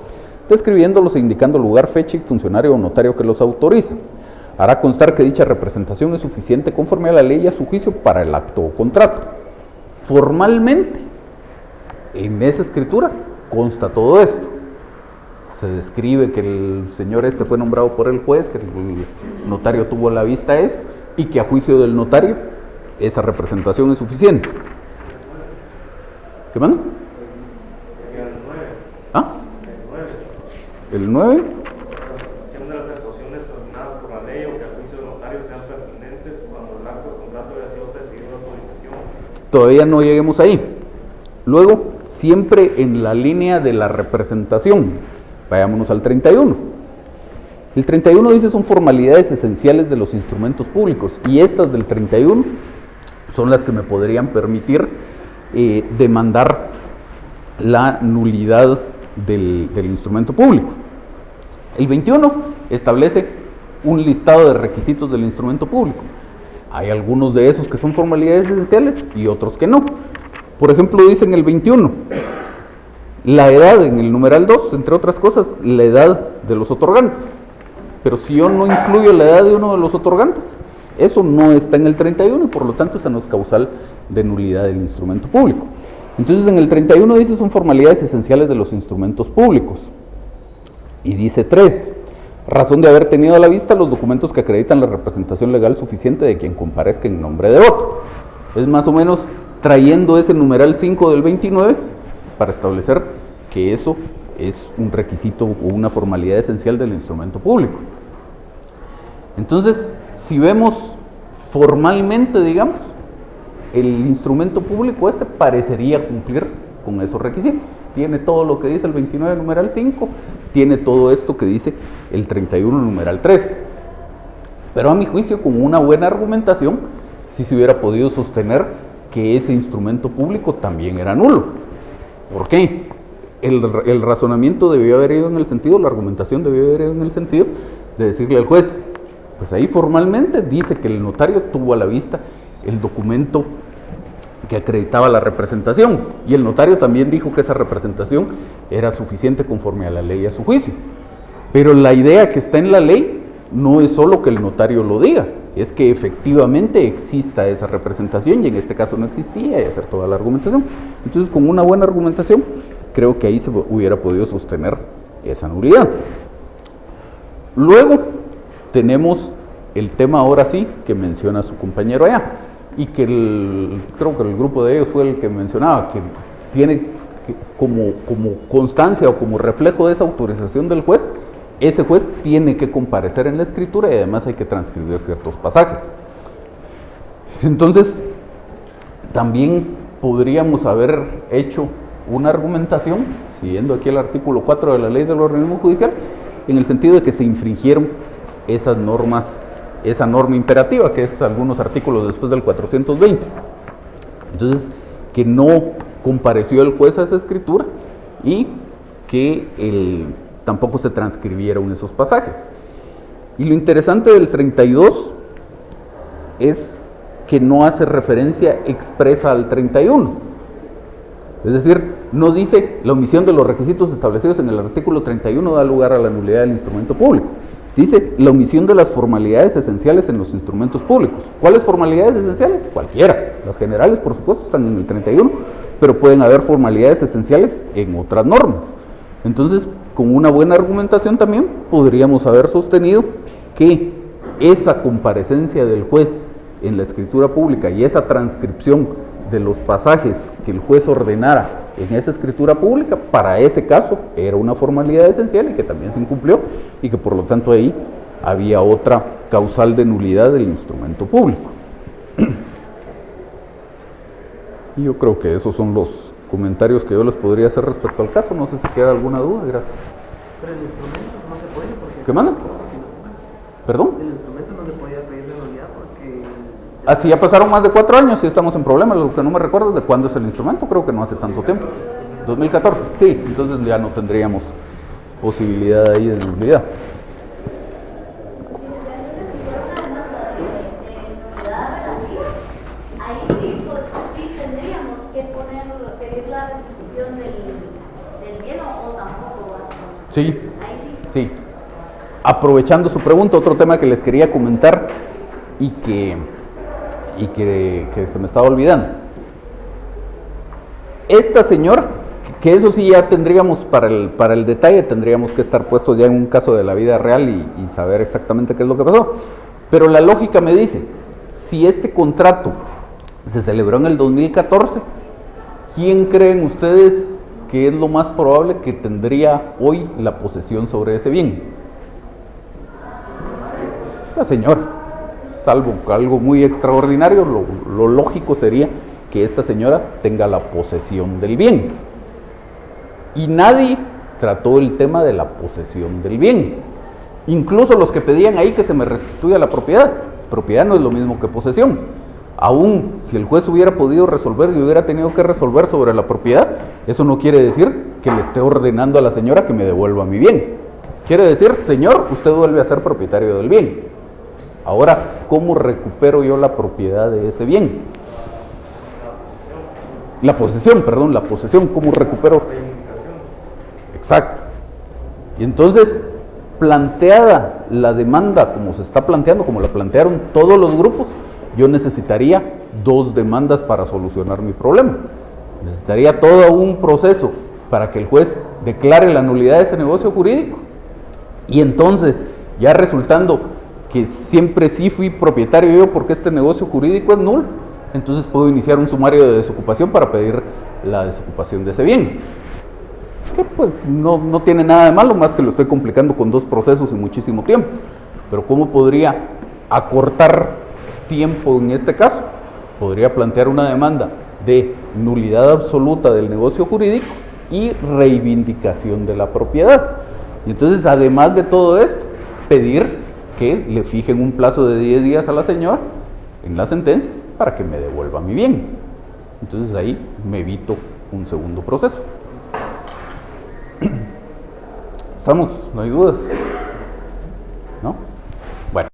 describiéndolos e indicando lugar, fecha y funcionario o notario que los autoriza. Hará constar que dicha representación es suficiente conforme a la ley y a su juicio para el acto o contrato. Formalmente, en esa escritura consta todo esto. Se describe que el señor este fue nombrado por el juez, que el notario tuvo a la vista esto, y que a juicio del notario esa representación es suficiente. ¿Qué manda? ¿Ah? El 9. De las actuaciones ordenadas por la ley o que a juicio del notario sean pertinentes cuando el acto de contrato haya sido recibido de autorización. Todavía no lleguemos ahí. Luego, siempre en la línea de la representación, vayámonos al 31. El 31 dice: son formalidades esenciales de los instrumentos públicos, y estas del 31 son las que me podrían permitir demandar la nulidad del instrumento público. El 21 establece un listado de requisitos del instrumento público. Hay algunos de esos que son formalidades esenciales y otros que no. Por ejemplo, dice en el 21, la edad, en el numeral 2, entre otras cosas, la edad de los otorgantes. Pero si yo no incluyo la edad de uno de los otorgantes, eso no está en el 31 y por lo tanto esa no es causal de nulidad del instrumento público. Entonces en el 31 dice: son formalidades esenciales de los instrumentos públicos. Y dice 3, razón de haber tenido a la vista los documentos que acreditan la representación legal suficiente de quien comparezca en nombre de otro. Es más o menos trayendo ese numeral 5 del 29 para establecer que eso es un requisito o una formalidad esencial del instrumento público. Entonces, si vemos formalmente, digamos, el instrumento público parecería cumplir con esos requisitos. Tiene todo lo que dice el 29 numeral 5, tiene todo esto que dice el 31 numeral 3. Pero a mi juicio, con una buena argumentación, sí se hubiera podido sostener que ese instrumento público también era nulo. ¿Por qué? El razonamiento debió haber ido en el sentido, la argumentación debió haber ido en el sentido de decirle al juez, pues ahí formalmente dice que el notario tuvo a la vista el documento que acreditaba la representación, y el notario también dijo que esa representación era suficiente conforme a la ley a su juicio. Pero la idea que está en la ley no es solo que el notario lo diga, es que efectivamente exista esa representación, y en este caso no existía, y hacer toda la argumentación. Entonces, con una buena argumentación, creo que ahí se hubiera podido sostener esa nulidad. Luego tenemos el tema ahora sí que menciona su compañero allá, y que creo que el grupo de ellos fue el que mencionaba, que tiene como constancia o como reflejo de esa autorización del juez, ese juez tiene que comparecer en la escritura y además hay que transcribir ciertos pasajes. Entonces, también podríamos haber hecho una argumentación, siguiendo aquí el artículo 4 de la Ley del Organismo Judicial, en el sentido de que se infringieron esas normas, esa norma imperativa, que es algunos artículos después del 420. Entonces, que no compareció el juez a esa escritura y que tampoco se transcribieron esos pasajes. Y lo interesante del 32 es que no hace referencia expresa al 31. Es decir, no dice la omisión de los requisitos establecidos en el artículo 31 da lugar a la nulidad del instrumento público. Dice la omisión de las formalidades esenciales en los instrumentos públicos. ¿Cuáles formalidades esenciales? Cualquiera. Las generales, por supuesto, están en el 31, pero pueden haber formalidades esenciales en otras normas. Entonces, con una buena argumentación también podríamos haber sostenido que esa comparecencia del juez en la escritura pública y esa transcripción de los pasajes que el juez ordenara en esa escritura pública, para ese caso era una formalidad esencial y que también se incumplió y que por lo tanto ahí había otra causal de nulidad del instrumento público. Y yo creo que esos son los comentarios que yo les podría hacer respecto al caso. No sé si queda alguna duda. Gracias. Pero el instrumento no se puede porque... ¿Qué manda? ¿Perdón? El instrumento no se podía pedir de nulidad porque... Así ya pasaron más de 4 años y estamos en problemas. Lo que no me recuerdo es de cuándo es el instrumento, creo que no hace tanto tiempo. 2014, sí, entonces ya no tendríamos posibilidad ahí de nulidad. Ahí sí, pues, sí tendríamos que pedir la restitución del bien o tampoco. Sí, Ahí sí. sí. Aprovechando su pregunta, otro tema que les quería comentar y que se me estaba olvidando. Esta señora, que eso sí ya tendríamos para el detalle, tendríamos que estar puestos ya en un caso de la vida real y saber exactamente qué es lo que pasó. Pero la lógica me dice, si este contrato se celebró en el 2014, ¿quién creen ustedes que es lo más probable que tendría hoy la posesión sobre ese bien? La señora. Salvo algo muy extraordinario, lo lógico sería que esta señora tenga la posesión del bien. Y nadie trató el tema de la posesión del bien. Incluso los que pedían ahí que se me restituya la propiedad. Propiedad no es lo mismo que posesión. Aún si el juez hubiera podido resolver y hubiera tenido que resolver sobre la propiedad, eso no quiere decir que le esté ordenando a la señora que me devuelva mi bien. Quiere decir, señor, usted vuelve a ser propietario del bien. Ahora, ¿cómo recupero yo la propiedad de ese bien? La posesión, ¿cómo recupero? Exacto. Y entonces, planteada la demanda como se está planteando, como la plantearon todos los grupos, yo necesitaría 2 demandas para solucionar mi problema. Necesitaría todo un proceso para que el juez declare la nulidad de ese negocio jurídico. Y entonces, ya resultando que siempre sí fui propietario yo porque este negocio jurídico es nulo, entonces puedo iniciar un sumario de desocupación para pedir la desocupación de ese bien. Que pues no tiene nada de malo, más que lo estoy complicando con 2 procesos y muchísimo tiempo. Pero ¿cómo podría acortar tiempo en este caso, podría plantear una demanda de nulidad absoluta del negocio jurídico y reivindicación de la propiedad. Y entonces, además de todo esto, pedir que le fijen un plazo de 10 días a la señora en la sentencia para que me devuelva mi bien. Entonces ahí me evito un segundo proceso. ¿Estamos? ¿No hay dudas? ¿No?